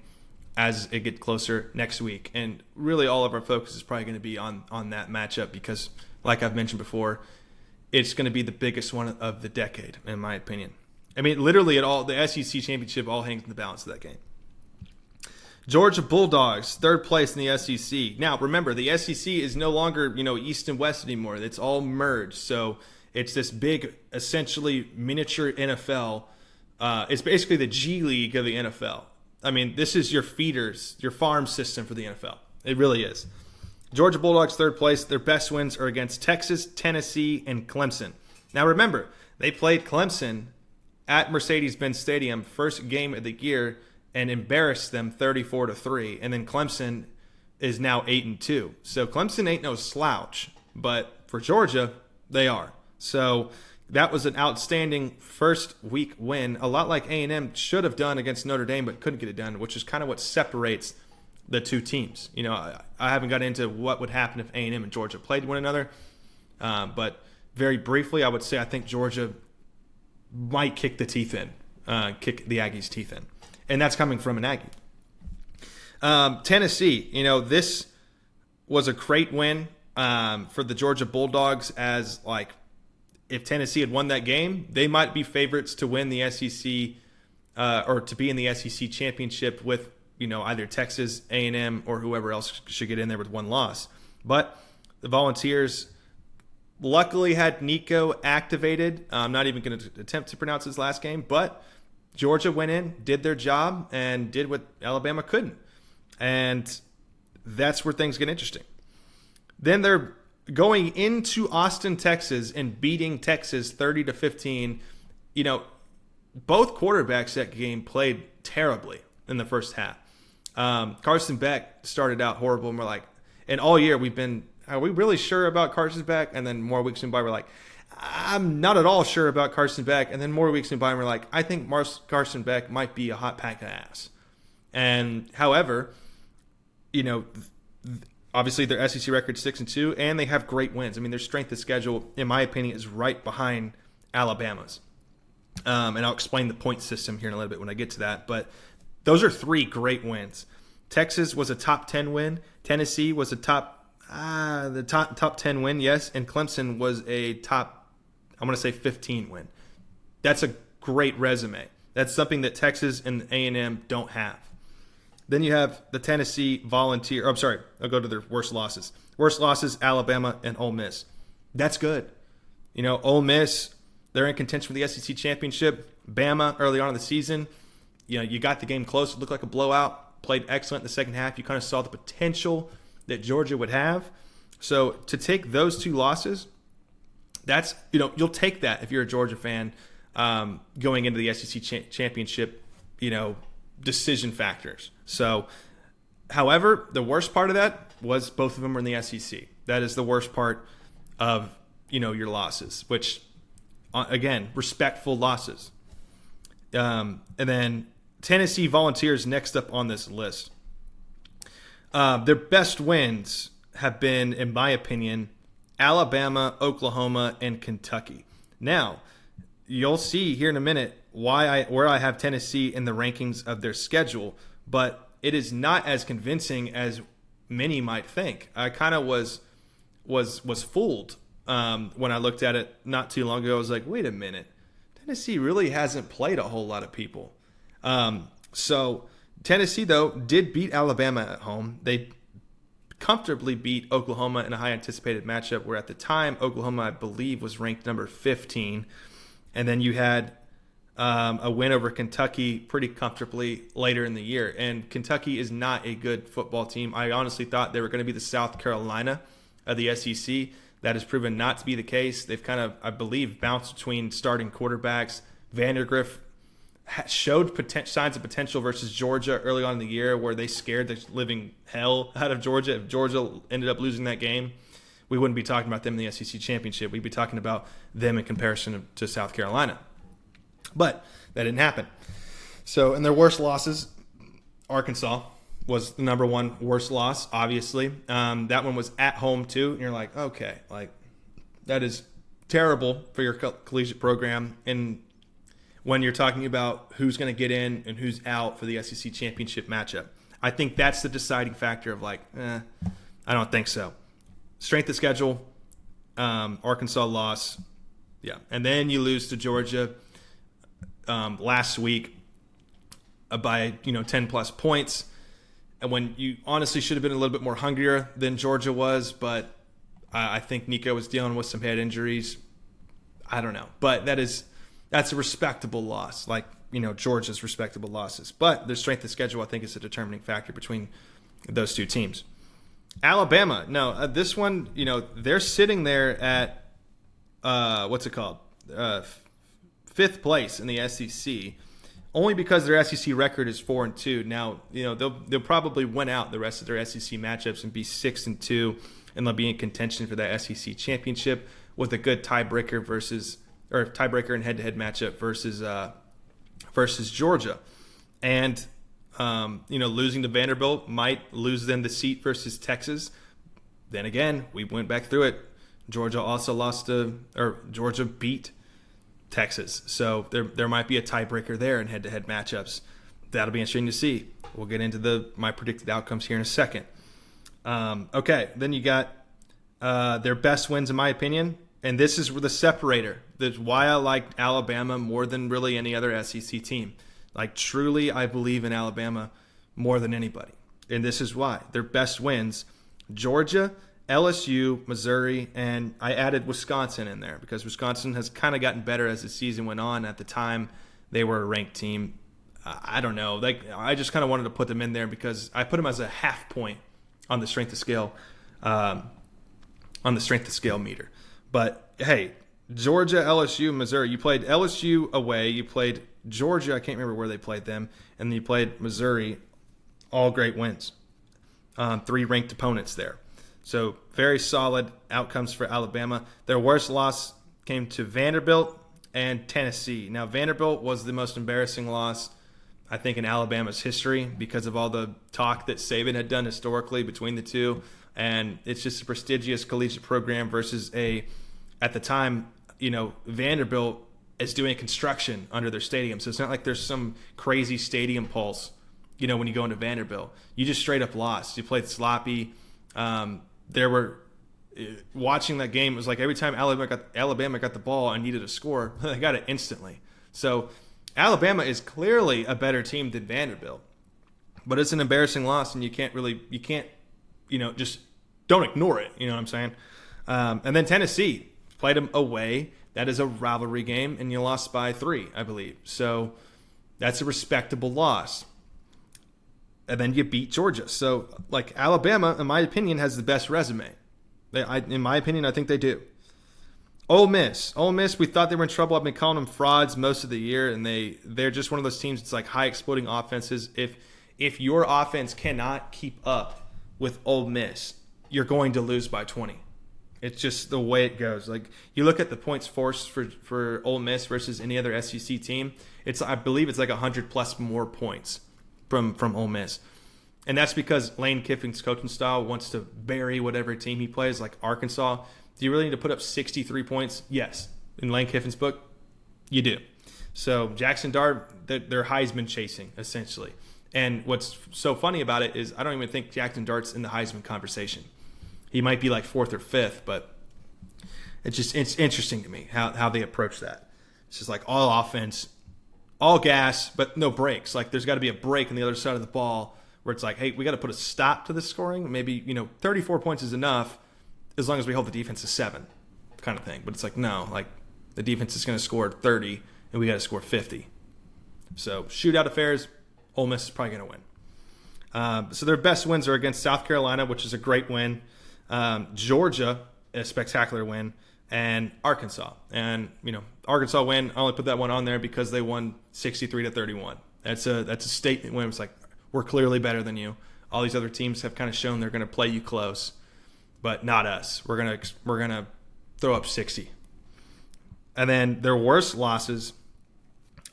as it gets closer next week. And really all of our focus is probably going to be on that matchup because, like I've mentioned before, it's going to be the biggest one of the decade, in my opinion. I mean, literally, the SEC championship all hangs in the balance of that game. Georgia Bulldogs, third place in the SEC. Now, remember, the SEC is no longer, East and West anymore. It's all merged. So it's this big, essentially miniature NFL. It's basically the G League of the NFL. I mean, this is your feeders, your farm system for the NFL. It really is. Georgia Bulldogs, third place. Their best wins are against Texas, Tennessee, and Clemson. Now, remember, they played Clemson at Mercedes-Benz Stadium, first game of the year, and embarrassed them 34-3. And then Clemson is now 8-2. So Clemson ain't no slouch, but for Georgia, they are. So that was an outstanding first week win, a lot like A&M should have done against Notre Dame, but couldn't get it done, which is kind of what separates the two teams. I haven't got into what would happen if A&M and Georgia played one another, but very briefly, I would say I think Georgia might kick the Aggies' teeth in. And that's coming from an Aggie. Tennessee, this was a great win for the Georgia Bulldogs, as like if Tennessee had won that game, they might be favorites to win the SEC or to be in the SEC championship with, either Texas, A&M, or whoever else should get in there with one loss. But the Volunteers luckily had Nico activated. I'm not even going to attempt to pronounce his last game, but Georgia went in, did their job, and did what Alabama couldn't. And that's where things get interesting. Then they're going into Austin, Texas, and beating Texas 30-15. Both quarterbacks that game played terribly in the first half. Carson Beck started out horrible, and we're like, and all year we've been, are we really sure about Carson Beck? And then more weeks went by, we're like, I'm not at all sure about Carson Beck. And then more weeks went by, and we're like, I think Carson Beck might be a hot pack of ass. And however, obviously their SEC record 6-2, and they have great wins. I mean, their strength of schedule, in my opinion, is right behind Alabama's. And I'll explain the point system here in a little bit when I get to that. But those are three great wins. Texas was a top 10 win. Tennessee was a top 10 win, yes. And Clemson was a top, I'm going to say 15 win. That's a great resume. That's something that Texas and A&M don't have. Then you have the Tennessee Volunteer. I'll go to their worst losses. Worst losses, Alabama and Ole Miss. That's good. Ole Miss, they're in contention for the SEC championship. Bama, early on in the season, you got the game close. It looked like a blowout. Played excellent in the second half. You kind of saw the potential that Georgia would have. So to take those two losses, that's, you'll take that if you're a Georgia fan going into the SEC championship, decision factors. So, however, the worst part of that was both of them were in the SEC. That is the worst part of, your losses, which, again, respectful losses. And then Tennessee Volunteers next up on this list. Their best wins have been, in my opinion, Alabama, Oklahoma, and Kentucky. Now, you'll see here in a minute where I have Tennessee in the rankings of their schedule, but it is not as convincing as many might think. I kind of was fooled when I looked at it not too long ago. I was like, wait a minute, Tennessee really hasn't played a whole lot of people. So Tennessee, though, did beat Alabama at home. They comfortably beat Oklahoma in a high anticipated matchup where at the time Oklahoma, I believe, was ranked number 15. And then you had a win over Kentucky pretty comfortably later in the year. And Kentucky is not a good football team. I honestly thought they were going to be the South Carolina of the SEC. That has proven not to be the case. They've kind of, I believe, bounced between starting quarterbacks. Vandergriff showed signs of potential versus Georgia early on in the year where they scared the living hell out of Georgia. If Georgia ended up losing that game, we wouldn't be talking about them in the SEC championship. We'd be talking about them in comparison to South Carolina. But that didn't happen. So in their worst losses, Arkansas was the number one worst loss, obviously. That one was at home too. And you're like, okay, that is terrible for your collegiate program. And when you're talking about who's going to get in and who's out for the SEC championship matchup, I think that's the deciding factor of I don't think so. Strength of schedule, Arkansas loss. Yeah. And then you lose to Georgia. last week by 10 plus points, and when you honestly should have been a little bit more hungrier than Georgia was, but I think Nico was dealing with some head injuries. I don't know, but that's a respectable loss, like Georgia's respectable losses. But their strength of schedule, I think, is a determining factor between those two teams. Alabama, no, this one, they're sitting there at fifth place in the SEC, only because their SEC record is 4-2. Now, they'll probably win out the rest of their SEC matchups and be 6-2, and they'll be in contention for that SEC championship with a good tiebreaker and head-to-head matchup versus Georgia. And losing to Vanderbilt might lose them the seat versus Texas. Then again, we went back through it. Georgia beat Texas. So there might be a tiebreaker there in head-to-head matchups. That'll be interesting to see. We'll get into my predicted outcomes here in a second. Okay, then you got their best wins, in my opinion. And this is the separator. That's why I like Alabama more than really any other SEC team. Like, truly, I believe in Alabama more than anybody. And this is why. Their best wins, Georgia, LSU, Missouri, and I added Wisconsin in there because Wisconsin has kind of gotten better as the season went on. At the time, they were a ranked team. I don't know. I just kind of wanted to put them in there because I put them as a half point on the strength of scale, meter. But, hey, Georgia, LSU, Missouri. You played LSU away. You played Georgia. I can't remember where they played them. And then you played Missouri. All great wins. 3 ranked opponents there. So very solid outcomes for Alabama. Their worst loss came to Vanderbilt and Tennessee. Now, Vanderbilt was the most embarrassing loss, I think, in Alabama's history because of all the talk that Saban had done historically between the two. And it's just a prestigious collegiate program versus at the time, Vanderbilt is doing construction under their stadium. So it's not like there's some crazy stadium pulse, when you go into Vanderbilt. You just straight up lost. You played sloppy. Watching that game, it was like every time Alabama got the ball and needed a score, they got it instantly. So Alabama is clearly a better team than Vanderbilt. But it's an embarrassing loss, and you can't just don't ignore it. You know what I'm saying? And then Tennessee played them away. That is a rivalry game, and you lost by 3, I believe. So that's a respectable loss. And then you beat Georgia. So, Alabama, in my opinion, has the best resume. In my opinion, I think they do. Ole Miss, we thought they were in trouble. I've been calling them frauds most of the year, and they're just one of those teams that's like high exploding offenses. If your offense cannot keep up with Ole Miss, you're going to lose by 20. It's just the way it goes. You look at the points forced for Ole Miss versus any other SEC team. I believe it's 100 plus more points from Ole Miss. And that's because Lane Kiffin's coaching style wants to bury whatever team he plays, like Arkansas. Do you really need to put up 63 points? Yes. In Lane Kiffin's book, you do. So Jackson Dart, they're Heisman chasing, essentially. And what's so funny about it is I don't even think Jackson Dart's in the Heisman conversation. He might be 4th or 5th, but it's interesting to me how they approach that. It's just all offense, all gas, but no breaks. There's got to be a break on the other side of the ball where it's hey, we got to put a stop to the scoring. Maybe 34 points is enough as long as we hold the defense to 7, kind of thing. But it's no, the defense is going to score 30 and we got to score 50. So shootout affairs, Ole Miss is probably going to win. So their best wins are against South Carolina, which is a great win. Georgia, a spectacular win, and Arkansas. And, Arkansas win, I only put that one on there because they won 63-31. That's a statement when it's we're clearly better than you. All these other teams have kind of shown they're going to play you close, but not us. We're going to throw up 60. And then their worst losses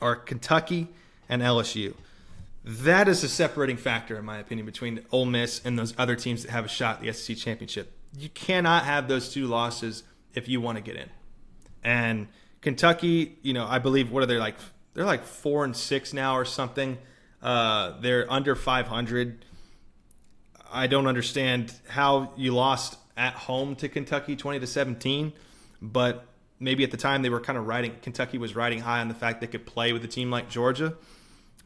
are Kentucky and LSU. That is a separating factor, in my opinion, between Ole Miss and those other teams that have a shot at the SEC championship. You cannot have those 2 losses if you want to get in. And Kentucky, I believe, what are they like? They're 4-6 now or something. They're under 500. I don't understand how you lost at home to Kentucky 20-17, but maybe at the time they were kind of Kentucky was riding high on the fact they could play with a team like Georgia.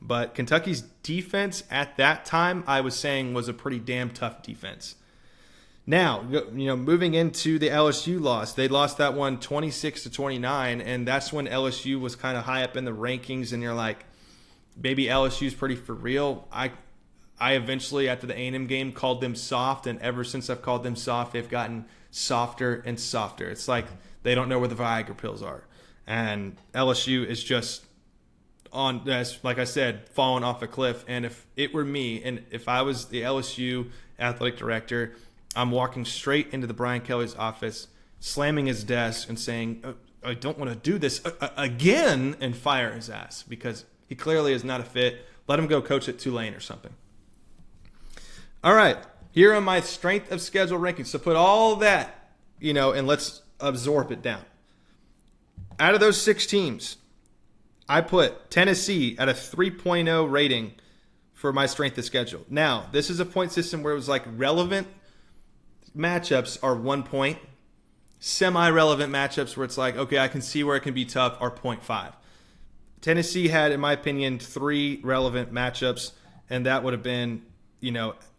But Kentucky's defense at that time, I was saying, was a pretty damn tough defense. Now, moving into the LSU loss, they lost that one 26-29, and that's when LSU was kind of high up in the rankings, and you're like, maybe LSU's pretty for real. I eventually, after the A&M game, called them soft, and ever since I've called them soft, they've gotten softer and softer. It's like they don't know where the Viagra pills are. And LSU is just like I said, falling off a cliff. And if it were me, and if I was the LSU athletic director, I'm walking straight into the Brian Kelly's office, slamming his desk and saying, I don't want to do this again, and fire his ass because he clearly is not a fit. Let him go coach at Tulane or something. All right, here are my strength of schedule rankings. So put all that, and let's absorb it down. Out of those 6 teams, I put Tennessee at a 3.0 rating for my strength of schedule. Now, this is a point system where it was like relevant matchups are 1 point. Semi-relevant matchups where it's like, okay, I can see where it can be tough are 0.5. Tennessee had, in my opinion, 3 relevant matchups, and that would have been,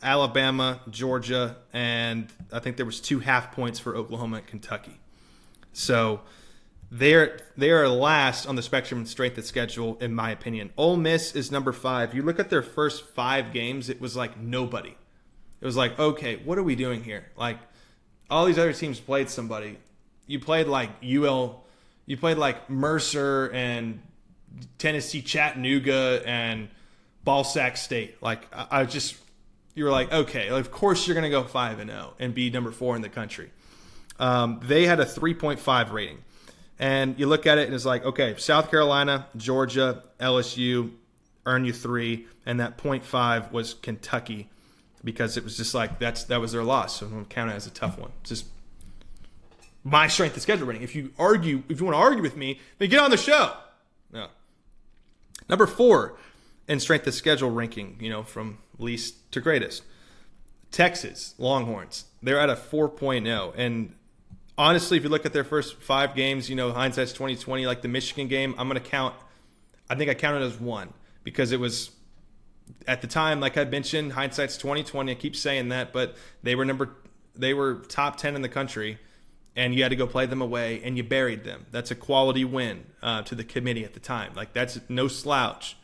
Alabama, Georgia, and I think there was 2 half points for Oklahoma and Kentucky. So they are last on the spectrum of strength of schedule, in my opinion. Ole Miss is number 5. You look at their first 5 games, it was like nobody. It was like, okay, what are we doing here? Like, all these other teams played somebody. You played like you played like Mercer and Tennessee Chattanooga and Ball Sack State. Like, you were like, okay, of course you're going to go 5-0 and be number 4 in the country. They had a 3.5 rating. And you look at it and it's like, okay, South Carolina, Georgia, LSU earn you 3, and that 0.5 was Kentucky because it was just like that was their loss. So I'm going to count it as a tough one. It's just my strength of schedule rating. If you want to argue with me, then get on the show. No. Number 4 in strength of schedule ranking, from least to greatest. Texas Longhorns. They're at a 4.0. And honestly, if you look at their first 5 games, hindsight's 2020, like the Michigan game, I think I counted as 1 because it was at the time, like I mentioned, hindsight's 2020. I keep saying that, but they were top 10 in the country, and you had to go play them away, and you buried them. That's a quality win to the committee at the time. Like, that's no slouch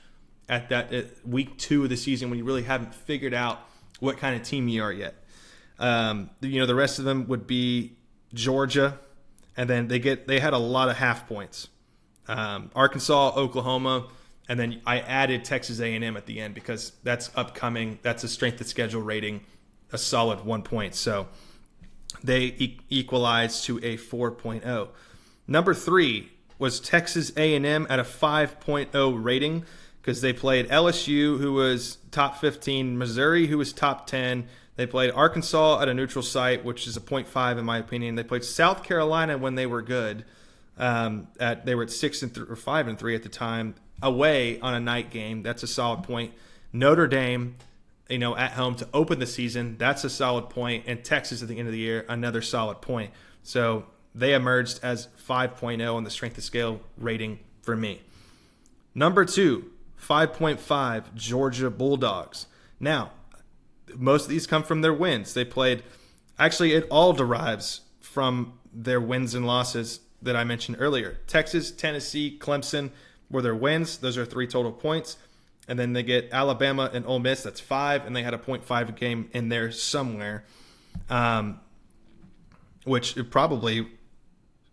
at week 2 of the season when you really haven't figured out what kind of team you are yet. The rest of them would be Georgia, and then they had a lot of half points. Arkansas, Oklahoma, and then I added Texas A&M at the end because that's upcoming. That's a strength of schedule rating, a solid 1 point. So they equalized to a 4.0. Number 3 was Texas A&M at a 5.0 rating because they played LSU, who was top 15, Missouri, who was top 10. They played Arkansas at a neutral site, which is a 0.5 in my opinion. They played South Carolina when they were good. They were at 5-3 at the time, away on a night game. That's a solid point. Notre Dame, at home to open the season, that's a solid point. And Texas at the end of the year, another solid point. So they emerged as 5.0 on the strength of scale rating for me. Number 2, 5.5, Georgia Bulldogs. Now, most of these come from their wins. They played, actually, it all derives from their wins and losses that I mentioned earlier. Texas, Tennessee, Clemson were their wins. Those are 3 total points. And then they get Alabama and Ole Miss. That's 5. And they had a 0.5 game in there somewhere. Which it probably,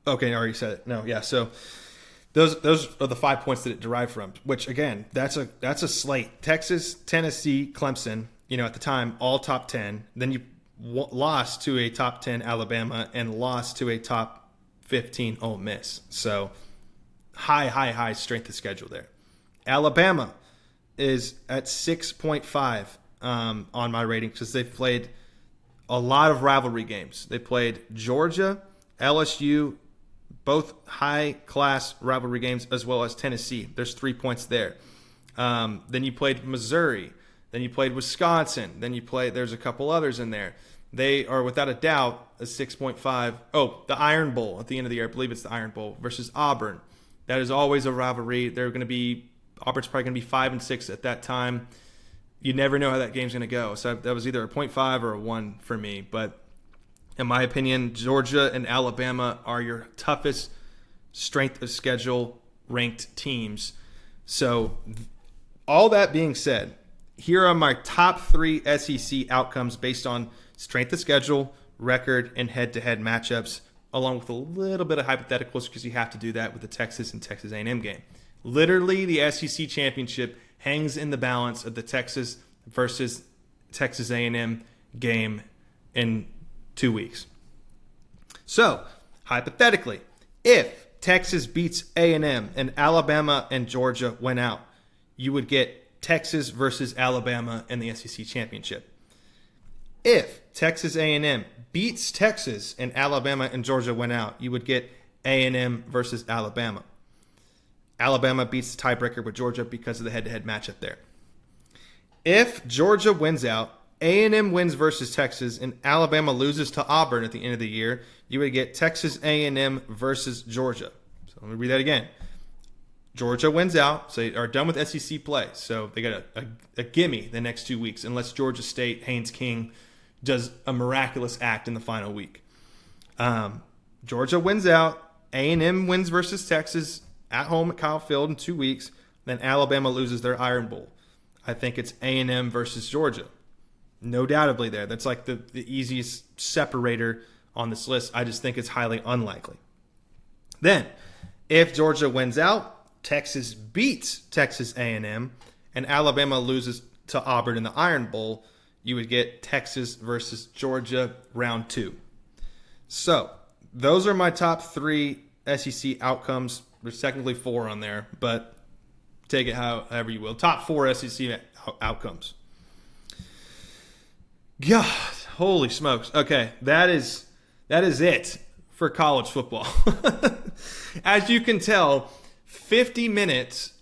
okay, I already said it. No, yeah. So those are the 5 points that it derived from, which again, that's a slate. Texas, Tennessee, Clemson, at the time, all top 10. Then you lost to a top 10 Alabama and lost to a top 15 Ole Miss. So high strength of schedule there. Alabama is at 6.5 on my rating because they've played a lot of rivalry games. They played Georgia, LSU, both high-class rivalry games, as well as Tennessee. There's 3 points there. Then you played Missouri. Then you played Wisconsin. Then there's a couple others in there. They are without a doubt a 6.5. Oh, the Iron Bowl at the end of the year. I believe it's the Iron Bowl versus Auburn. That is always a rivalry. Auburn's probably going to be 5-6 at that time. You never know how that game's going to go. So that was either a 0.5 or a 1 for me. But in my opinion, Georgia and Alabama are your toughest strength of schedule ranked teams. So all that being said, here are my top 3 SEC outcomes based on strength of schedule, record, and head-to-head matchups, along with a little bit of hypotheticals because you have to do that with the Texas and Texas A&M game. Literally, the SEC championship hangs in the balance of the Texas versus Texas A&M game in 2 weeks. So, hypothetically, if Texas beats A&M and Alabama and Georgia went out, you would get Texas versus Alabama in the SEC championship. If Texas A&M beats Texas and Alabama and Georgia went out, you would get A&M versus Alabama. Alabama beats the tiebreaker with Georgia because of the head-to-head matchup there. If Georgia wins out, A&M wins versus Texas, and Alabama loses to Auburn at the end of the year, you would get Texas A&M versus Georgia. So let me read that again. Georgia wins out, so they are done with SEC play. So they got a gimme the next 2 weeks, unless Georgia State, Haynes King, does a miraculous act in the final week. Georgia wins out. A&M wins versus Texas at home at Kyle Field in 2 weeks. Then Alabama loses their Iron Bowl. I think it's A&M versus Georgia. No doubtably there. That's like the easiest separator on this list. I just think it's highly unlikely. Then, if Georgia wins out, Texas beats Texas A&M, and Alabama loses to Auburn in the Iron Bowl, you would get Texas versus Georgia round 2. So, those are my top 3 SEC outcomes. There's technically 4 on there, but take it however you will. Top 4 SEC outcomes. God, holy smokes. Okay, that is it for college football. As you can tell, 50 minutes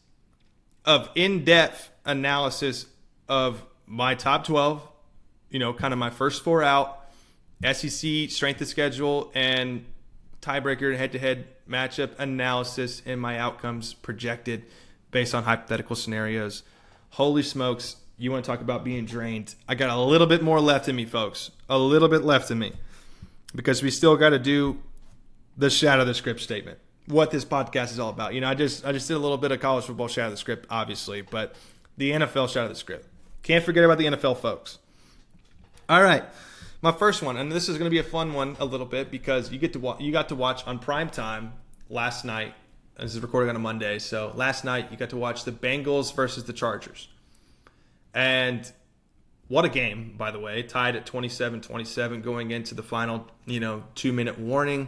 of in-depth analysis of my top 12, kind of my first 4 out, SEC strength of schedule, and tiebreaker head-to-head matchup analysis, and my outcomes projected based on hypothetical scenarios. Holy smokes, you want to talk about being drained. I got a little bit more left in me, folks. A little bit left in me. Because we still got to do the Shatter the Script statement. What this podcast is all about. I just did a little bit of college football Shatter the Script, obviously, but the NFL Shatter the Script. Can't forget about the NFL, folks. All right, my first one, and this is going to be a fun one a little bit because you got to watch on prime time last night. This is recording on a Monday, so last night you got to watch the Bengals versus the Chargers, and what a game, by the way. Tied at 27-27 going into the final 2-minute warning.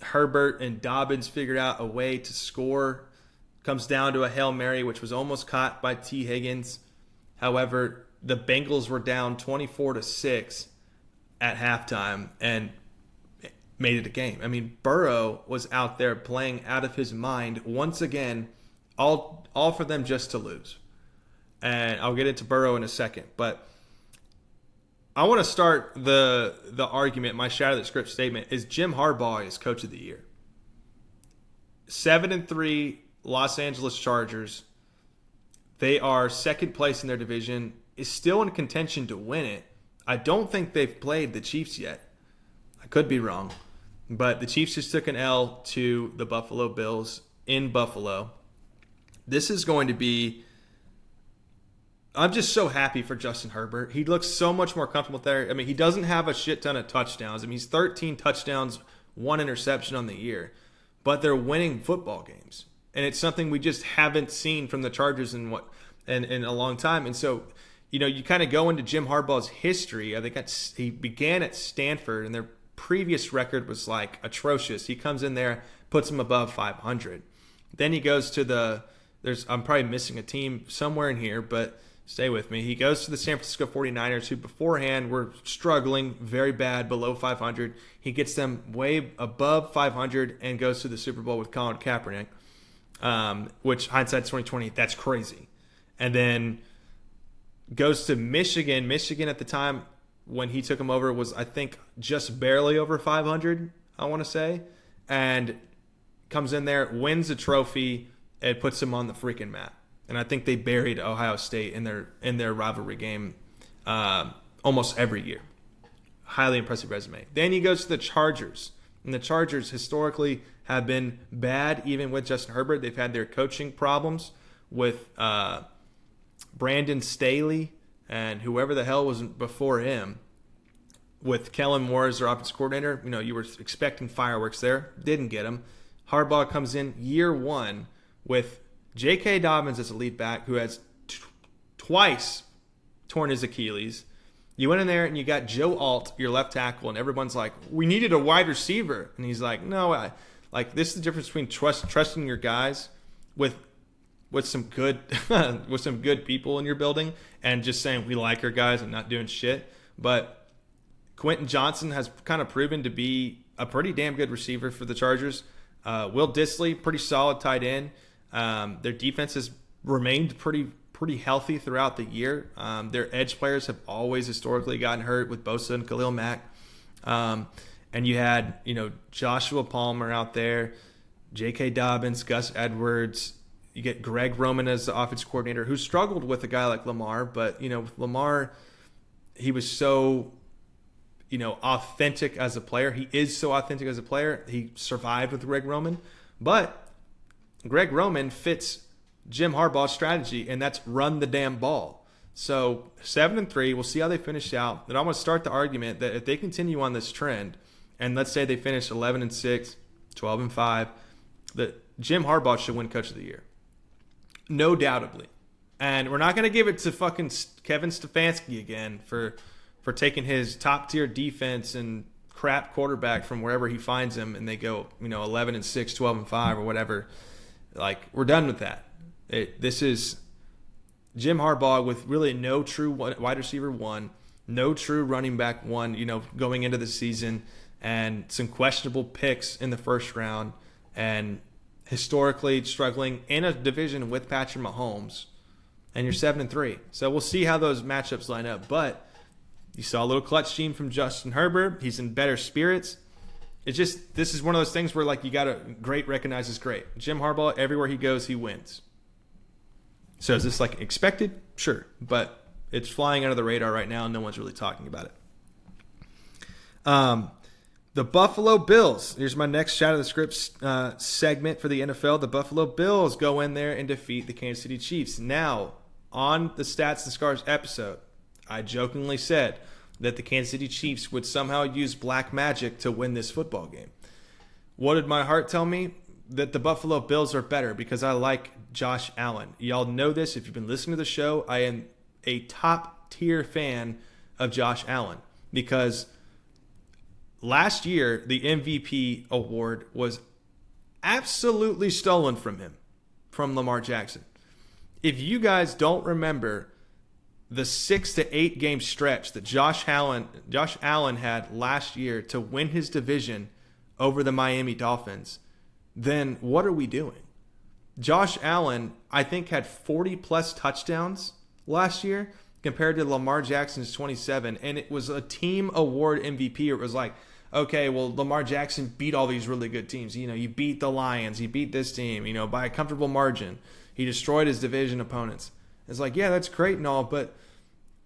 Herbert and Dobbins figured out a way to score. Comes down to a Hail Mary, which was almost caught by T. Higgins. However, the Bengals were down 24-6 at halftime and made it a game. I mean, Burrow was out there playing out of his mind once again, all for them just to lose. And I'll get into Burrow in a second, but I want to start the argument. My Shatter the Script statement is Jim Harbaugh is Coach of the Year. 7-3 Los Angeles Chargers. They are second place in their division. Is still in contention to win it. I don't think they've played the Chiefs yet. I could be wrong, but the Chiefs just took an L to the Buffalo Bills in Buffalo. This is going to be. I'm just so happy for Justin Herbert. He looks so much more comfortable there. I mean, he doesn't have a shit ton of touchdowns. I mean, he's 13 touchdowns, 1 interception on the year. But they're winning football games. And it's something we just haven't seen from the Chargers in a long time. And so, you kind of go into Jim Harbaugh's history. I think he began at Stanford, and their previous record was like atrocious. He comes in there, puts them above 500. Then he goes to I'm probably missing a team somewhere in here, but stay with me. He goes to the San Francisco 49ers, who beforehand were struggling very bad, below 500. He gets them way above 500 and goes to the Super Bowl with Colin Kaepernick, which hindsight's 2020, that's crazy. And then goes to Michigan. Michigan at the time when he took him over was, I think, just barely over 500, I want to say. And comes in there, wins a trophy, and puts him on the freaking map. And I think they buried Ohio State in their rivalry game almost every year. Highly impressive resume. Then he goes to the Chargers. And the Chargers historically have been bad, even with Justin Herbert. They've had their coaching problems with Brandon Staley and whoever the hell was before him. With Kellen Moore as their offensive coordinator, you were expecting fireworks there. Didn't get them. Harbaugh comes in year one with J.K. Dobbins as a lead back who has twice torn his Achilles. You went in there and you got Joe Alt, your left tackle, and everyone's like, we needed a wide receiver. And he's like, no, this is the difference between trusting your guys with some good with some good people in your building and just saying we like our guys and not doing shit. But Quentin Johnson has kind of proven to be a pretty damn good receiver for the Chargers. Will Dissly, pretty solid tight end. Their defense has remained pretty healthy throughout the year. Their edge players have always historically gotten hurt with Bosa and Khalil Mack. And you had, Joshua Palmer out there, J.K. Dobbins, Gus Edwards. You get Greg Roman as the offensive coordinator, who struggled with a guy like Lamar. But, with Lamar, he was so, authentic as a player. He is so authentic as a player. He survived with Greg Roman. But Greg Roman fits Jim Harbaugh's strategy, and that's run the damn ball. So 7-3, we'll see how they finish out. And I'm going to start the argument that if they continue on this trend, and let's say they finish 11-6, 12-5, that Jim Harbaugh should win Coach of the Year. No doubtably. And we're not going to give it to fucking Kevin Stefanski again for taking his top-tier defense and crap quarterback from wherever he finds him, and they go, 11-6, 12-5, or whatever. Like, we're done with that. This is Jim Harbaugh with really no true wide receiver one, no true running back one, going into the season, and some questionable picks in the first round, and historically struggling in a division with Patrick Mahomes, and you're 7-3. So we'll see how those matchups line up. But you saw a little clutch gene from Justin Herbert. He's in better spirits. It's just, this is one of those things where, you got to, great recognizes great. Jim Harbaugh, everywhere he goes, he wins. So is this expected? Sure. But it's flying under the radar right now and no one's really talking about it. The Buffalo Bills. Here's my next Shatter the Script segment for the NFL. The Buffalo Bills go in there and defeat the Kansas City Chiefs. Now, on the Stats and Scars episode, I jokingly said that the Kansas City Chiefs would somehow use black magic to win this football game. What did my heart tell me? That the Buffalo Bills are better because I like Josh Allen. Y'all know this. If you've been listening to the show, I am a top-tier fan of Josh Allen because last year, the MVP award was absolutely stolen from him, from Lamar Jackson. If you guys don't remember the 6 to 8 game stretch that Josh Allen had last year to win his division over the Miami Dolphins, then what are we doing? Josh Allen, I think, had 40-plus touchdowns last year compared to Lamar Jackson's 27, and it was a team award MVP. It was like, okay, well, Lamar Jackson beat all these really good teams. You beat the Lions, you beat this team, by a comfortable margin. He destroyed his division opponents. It's like, yeah, that's great and all, but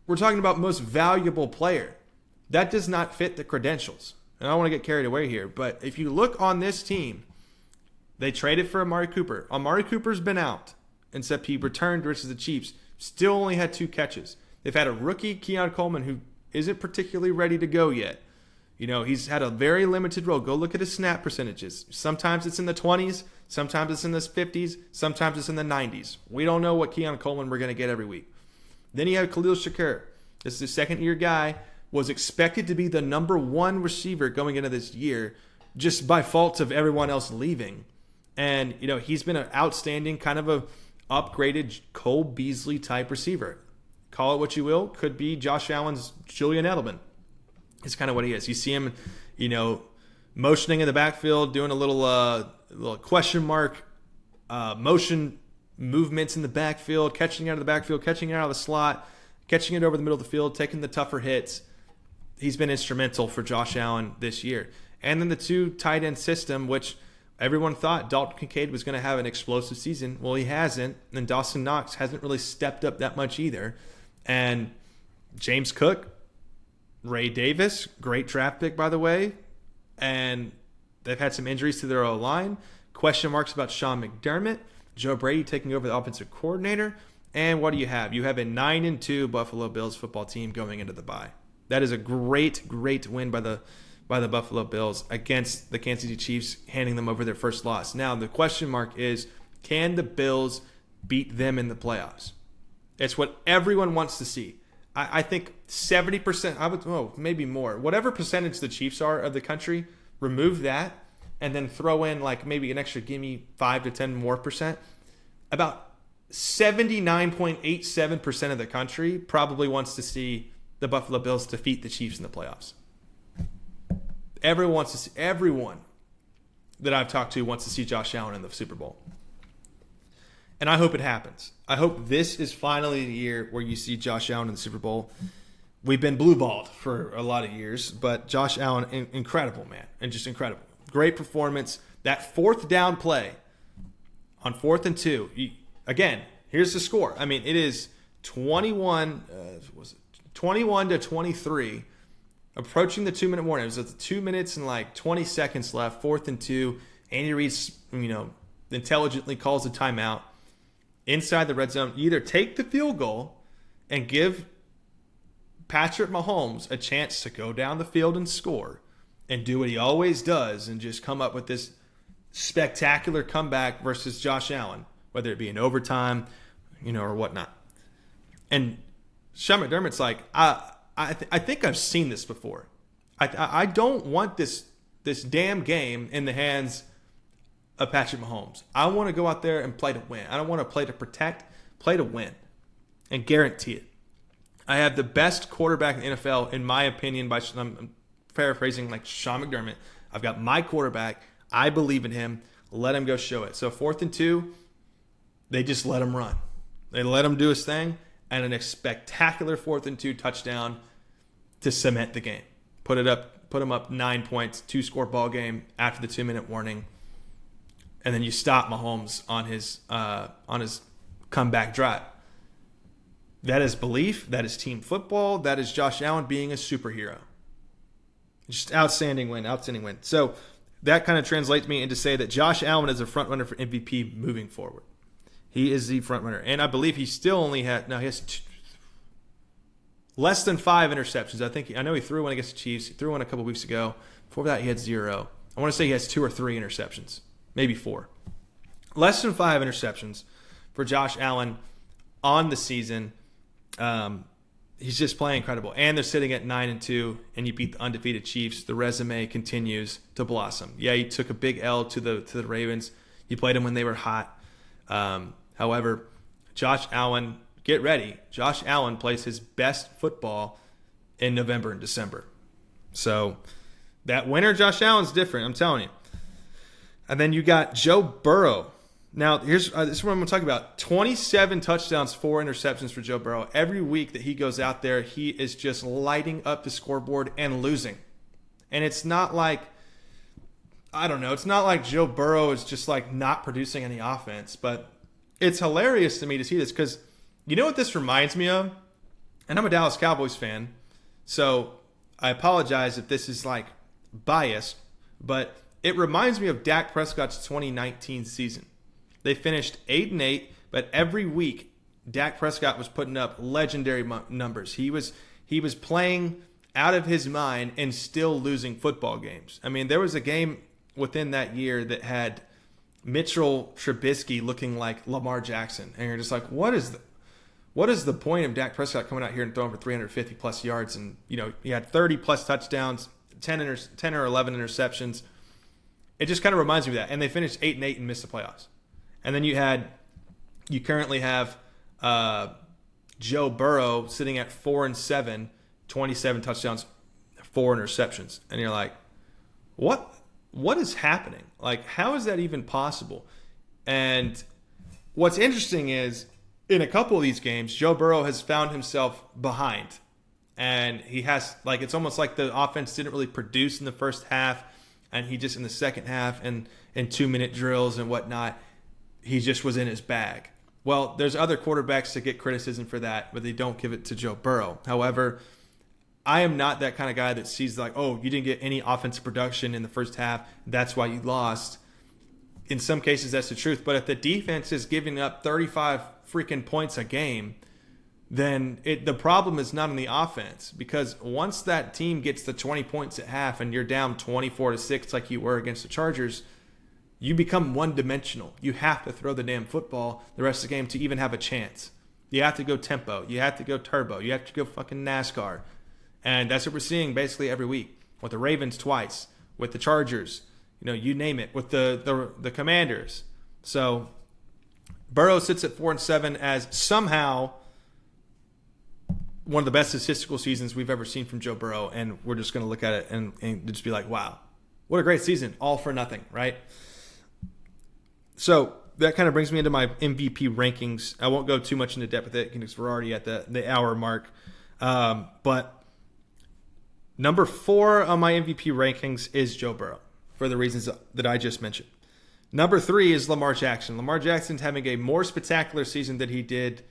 we're talking about most valuable player. That does not fit the credentials. And I don't want to get carried away here, but if you look on this team, they traded for Amari Cooper. Amari Cooper's been out, except he returned versus the Chiefs. Still only had 2 catches. They've had a rookie, Keon Coleman, who isn't particularly ready to go yet. He's had a very limited role. Go look at his snap percentages. Sometimes it's in the 20s. Sometimes it's in the 50s. Sometimes it's in the 90s. We don't know what Keon Coleman we're going to get every week. Then you have Khalil Shakir. This is a second-year guy. Was expected to be the number 1 receiver going into this year just by fault of everyone else leaving. And, he's been an outstanding kind of a upgraded Cole Beasley type receiver. Call it what you will. Could be Josh Allen's Julian Edelman. It's kind of what he is. You see him, motioning in the backfield, doing a little question mark motion movements in the backfield, catching it out of the backfield, catching it out of the slot, catching it over the middle of the field, taking the tougher hits. he's been instrumental for Josh Allen this year. And then the 2 tight end system, which everyone thought Dalton Kincaid was going to have an explosive season. Well, he hasn't. And Dawson Knox hasn't really stepped up that much either. And James Cook, Ray Davis, great draft pick, by the way. And they've had some injuries to their O-line. Question marks about Sean McDermott. Joe Brady taking over the offensive coordinator. And what do you have? You have a 9-2 Buffalo Bills football team going into the bye. That is a great, great win by the Buffalo Bills against the Kansas City Chiefs, handing them over their first loss. Now, the question mark is, can the Bills beat them in the playoffs? It's what everyone wants to see. I think 70%, maybe more. Whatever percentage the Chiefs are of the country, remove that and then throw in like maybe an extra, give me 5 to 10 more percent. About 79.87% of the country probably wants to see the Buffalo Bills defeat the Chiefs in the playoffs. Everyone that I've talked to wants to see Josh Allen in the Super Bowl. And I hope it happens. I hope this is finally the year where you see Josh Allen in the Super Bowl. We've been blue-balled for a lot of years, but Josh Allen, incredible, man. And just incredible. Great performance. That 4th down play on 4th and 2. Again, here's the score. I mean, it is 21 to 23. Approaching the 2-minute warning. It was 2 minutes and like 20 seconds left, 4th and 2. Andy Reid, intelligently calls a timeout inside the red zone. You either take the field goal and give Patrick Mahomes a chance to go down the field and score and do what he always does and just come up with this spectacular comeback versus Josh Allen, whether it be in overtime, or whatnot. And Sean McDermott's like, I think I've seen this before. I don't want this damn game in the hands of Patrick Mahomes. I want to go out there and play to win. I don't want to play to protect, play to win, and guarantee it. I have the best quarterback in the NFL, in my opinion, I'm paraphrasing like Sean McDermott. I've got my quarterback. I believe in him. Let him go show it. So 4th and 2, they just let him run. They let him do his thing, and a spectacular 4th and 2 touchdown to cement the game. Put him up 9 points, 2-score ball game after the 2-minute warning. And then you stop Mahomes on his comeback drive. That is belief. That is team football. That is Josh Allen being a superhero. Just outstanding win. So that kind of translates me into say that Josh Allen is a front runner for MVP moving forward. He is the front runner. And I believe he still only he has less than 5 interceptions. I know he threw one against the Chiefs. He threw one a couple weeks ago. Before that, he had 0. I want to say he has 2 or 3 interceptions. Maybe 4. Less than 5 interceptions for Josh Allen on the season. He's just playing incredible. And they're sitting at 9-2, and you beat the undefeated Chiefs. The resume continues to blossom. Yeah, you took a big L to the Ravens. You played them when they were hot. However, Josh Allen, get ready. Josh Allen plays his best football in November and December. So that winner, Josh Allen's different, I'm telling you. And then you got Joe Burrow. Now, this is what I'm going to talk about. 27 touchdowns, 4 interceptions for Joe Burrow. Every week that he goes out there, he is just lighting up the scoreboard and losing. And it's not like, it's not like Joe Burrow is just like not producing any offense. But it's hilarious to me to see this because you know what this reminds me of? And I'm a Dallas Cowboys fan, so I apologize if this is like biased, but it reminds me of Dak Prescott's 2019 season. They finished 8-8, but every week Dak Prescott was putting up legendary numbers. He was playing out of his mind and still losing football games. I mean, there was a game within that year that had Mitchell Trubisky looking like Lamar Jackson, and you're just like, what is the point of Dak Prescott coming out here and throwing for 350 plus yards? And he had 30 plus touchdowns, 10 or 11 interceptions. It just kind of reminds me of that. And they finished 8-8 and missed the playoffs. And then you currently have Joe Burrow sitting at 4-7, 27 touchdowns, 4 interceptions. And you're like, what is happening? Like, how is that even possible? And what's interesting is in a couple of these games, Joe Burrow has found himself behind. And he has, like, it's almost like the offense didn't really produce in the first half, and he just in the second half and in 2-minute drills and whatnot, he just was in his bag. Well, there's other quarterbacks that get criticism for that, but they don't give it to Joe Burrow. However, I am not that kind of guy that sees like, oh, you didn't get any offensive production in the first half, that's why you lost. In some cases, that's the truth. But if the defense is giving up 35 freaking points a game, then the problem is not on the offense. Because once that team gets to 20 points at half and you're down 24-6 like you were against the Chargers, you become one-dimensional. You have to throw the damn football the rest of the game to even have a chance. You have to go tempo. You have to go turbo. You have to go fucking NASCAR. And that's what we're seeing basically every week. With the Ravens twice. With the Chargers. You name it. With the Commanders. So, Burrow sits at 4-7 as somehow one of the best statistical seasons we've ever seen from Joe Burrow. And we're just going to look at it and just be like, wow, what a great season. All for nothing, right? So that kind of brings me into my MVP rankings. I won't go too much into depth with it because we're already at the hour mark. But number 4 on my MVP rankings is Joe Burrow for the reasons that I just mentioned. Number 3 is Lamar Jackson. Lamar Jackson's having a more spectacular season than he did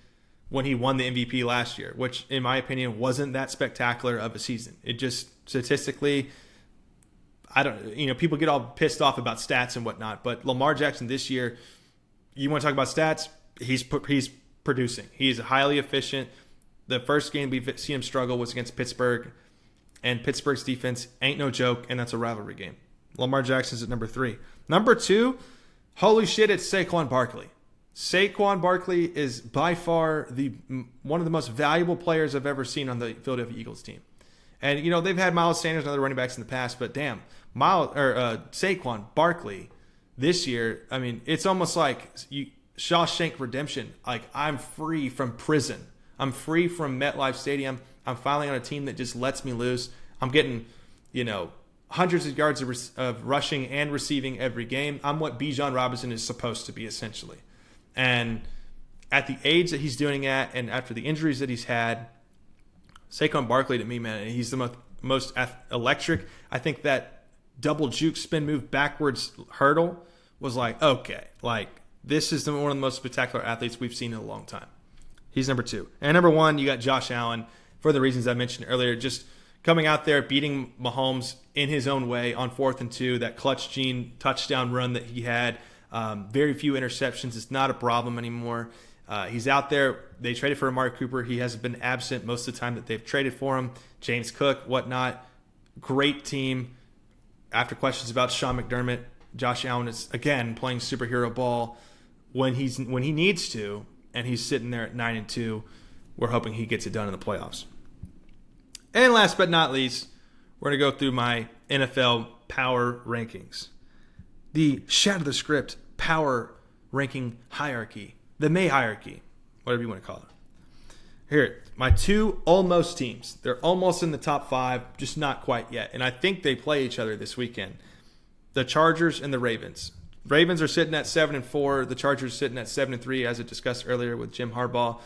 when he won the MVP last year, which in my opinion wasn't that spectacular of a season. It just statistically, people get all pissed off about stats and whatnot, but Lamar Jackson this year, you want to talk about stats, he's producing. He's highly efficient. The first game we've seen him struggle was against Pittsburgh, and Pittsburgh's defense ain't no joke, and that's a rivalry game. Lamar Jackson's at number 3. Number 2, holy shit, it's Saquon Barkley. Saquon Barkley is by far one of the most valuable players I've ever seen on the Philadelphia Eagles team. And, they've had Miles Sanders and other running backs in the past, but damn, Saquon Barkley this year, I mean, it's almost like Shawshank Redemption. Like, I'm free from prison. I'm free from MetLife Stadium. I'm finally on a team that just lets me loose. I'm getting, hundreds of yards of rushing and receiving every game. I'm what Bijan Robinson is supposed to be, essentially. And at the age that he's doing it, and after the injuries that he's had, Saquon Barkley, to me, man, he's the most electric. I think that double juke spin move backwards hurdle was like, okay, like this is one of the most spectacular athletes we've seen in a long time. He's number 2. And number 1, you got Josh Allen for the reasons I mentioned earlier, just coming out there, beating Mahomes in his own way on 4th and 2, that clutch gene touchdown run that he had. Very few interceptions. It's not a problem anymore. He's out there. They traded for Amari Cooper. He has been absent most of the time that they've traded for him. James Cook, whatnot. Great team. After questions about Sean McDermott, Josh Allen is, again, playing superhero ball when he needs to, and he's sitting there at 9-2. We're hoping he gets it done in the playoffs. And last but not least, we're going to go through my NFL power rankings. The Shatter the Script power ranking hierarchy. The May hierarchy. Whatever you want to call it. Here, my 2 almost teams. They're almost in the top 5, just not quite yet. And I think they play each other this weekend. The Chargers and the Ravens. Ravens are sitting at 7-4. The Chargers are sitting at 7-3, as I discussed earlier with Jim Harbaugh.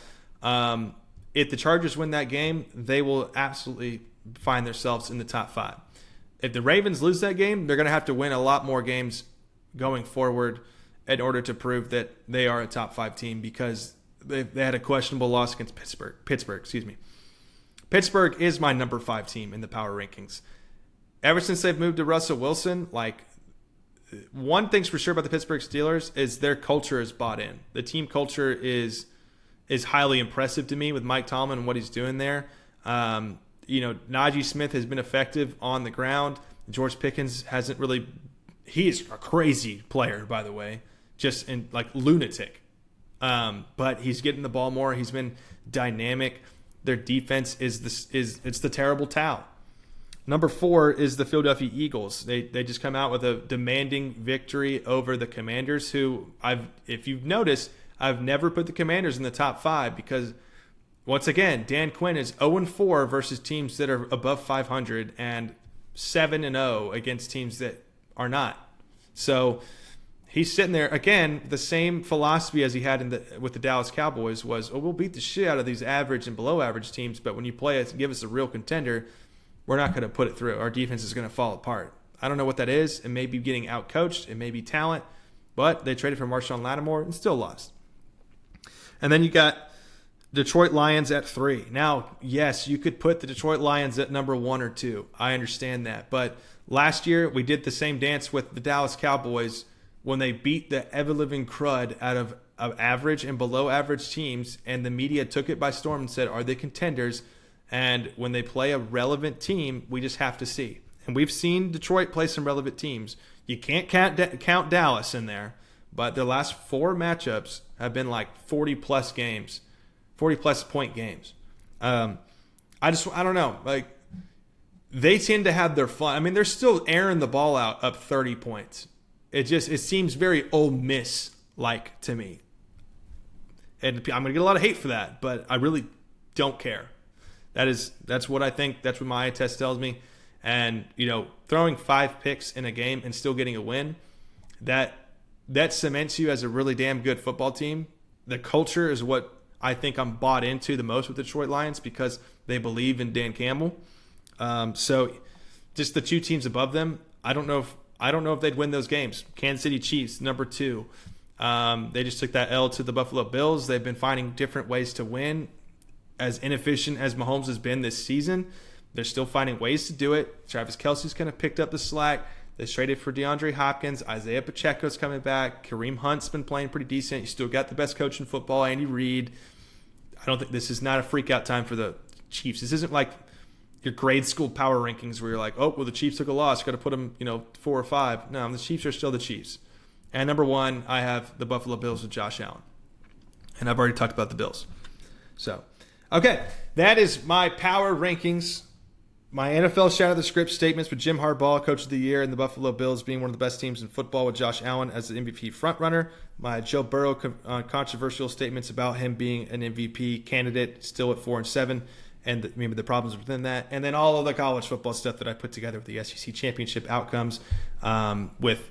If the Chargers win that game, they will absolutely find themselves in the top 5. If the Ravens lose that game, they're going to have to win a lot more games going forward in order to prove that they are a top 5 team, because they had a questionable loss against Pittsburgh. Pittsburgh is my number 5 team in the power rankings. Ever since they've moved to Russell Wilson, like, one thing's for sure about the Pittsburgh Steelers is their culture is bought in. The team culture is highly impressive to me with Mike Tomlin and what he's doing there. Najee Smith has been effective on the ground. George Pickens hasn't really. He's a crazy player, by the way, just in like lunatic. But he's getting the ball more. He's been dynamic. Their defense is the terrible towel. Number 4 is the Philadelphia Eagles. They just come out with a demanding victory over the Commanders, who if you've noticed, I've never put the Commanders in the top 5 because, once again, Dan Quinn is 0-4 versus teams that are above 500 and 7-0 against teams that are not. So he's sitting there again. The same philosophy as he had with the Dallas Cowboys was, "Oh, we'll beat the shit out of these average and below average teams, but when you play us and give us a real contender, we're not going to put it through. Our defense is going to fall apart." I don't know what that is. It may be getting outcoached. It may be talent, but they traded for Marshawn Lattimore and still lost. And then you got Detroit Lions at 3. Now, yes, you could put the Detroit Lions at number 1 or 2. I understand that. But last year, we did the same dance with the Dallas Cowboys when they beat the ever-living crud out of average and below average teams, and the media took it by storm and said, are they contenders? And when they play a relevant team, we just have to see. And we've seen Detroit play some relevant teams. You can't count Dallas in there, but their last 4 matchups have been like 40-plus games. 40-plus point games. I don't know. Like, they tend to have their fun. I mean, they're still airing the ball out up 30 points. It seems very Ole Miss-like to me. And I'm going to get a lot of hate for that, but I really don't care. That's what I think. That's what my eye test tells me. And, throwing 5 picks in a game and still getting a win, that cements you as a really damn good football team. The culture is what I think I'm bought into the most with the Detroit Lions because they believe in Dan Campbell. So just the 2 teams above them, I don't know if they'd win those games. Kansas City Chiefs, number 2. They just took that L to the Buffalo Bills. They've been finding different ways to win. As inefficient as Mahomes has been this season, they're still finding ways to do it. Travis Kelce's kind of picked up the slack. They traded for DeAndre Hopkins. Isaiah Pacheco's coming back. Kareem Hunt's been playing pretty decent. You still got the best coach in football, Andy Reid. I don't think this is not a freak out time for the Chiefs. This isn't like your grade school power rankings where you're like, oh, well, the Chiefs took a loss. Got to put them, 4 or 5. No, the Chiefs are still the Chiefs. And number 1, I have the Buffalo Bills with Josh Allen. And I've already talked about the Bills. So, okay, that is my power rankings. My NFL Shatter the Script statements with Jim Harbaugh, Coach of the Year, and the Buffalo Bills being one of the best teams in football with Josh Allen as the MVP frontrunner. My Joe Burrow controversial statements about him being an MVP candidate, still at 4-7, and the problems within that. And then all of the college football stuff that I put together with the SEC championship outcomes, with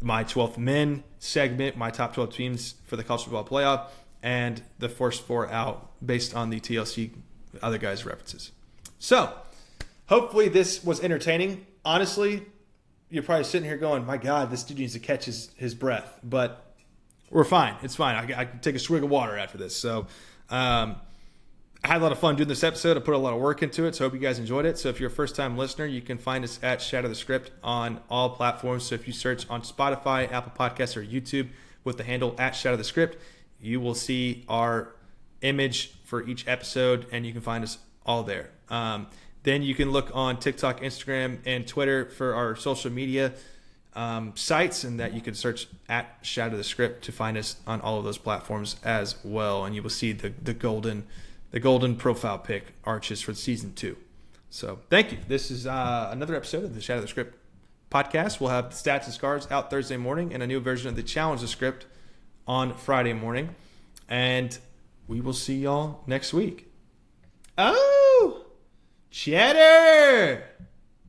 my 12th men segment, my top 12 teams for the college football playoff, and the first 4 out based on the TLC other guys' references. So, hopefully this was entertaining. Honestly, you're probably sitting here going, my God, this dude needs to catch his breath. But we're fine. It's fine. I can take a swig of water after this. So I had a lot of fun doing this episode. I put a lot of work into it, so I hope you guys enjoyed it. So if you're a first-time listener, you can find us at Shatter the Script on all platforms. So if you search on Spotify, Apple Podcasts, or YouTube with the handle at Shatter the Script, you will see our image for each episode, and you can find us all there. Then you can look on TikTok, Instagram, and Twitter for our social media sites, and that you can search at Shatter the Script to find us on all of those platforms as well. And you will see the golden profile pic arches for season 2. So thank you. This is another episode of the Shatter the Script podcast. We'll have the Stats and Scars out Thursday morning and a new version of the Challenge the Script on Friday morning. And we will see y'all next week. Oh! Cheddar!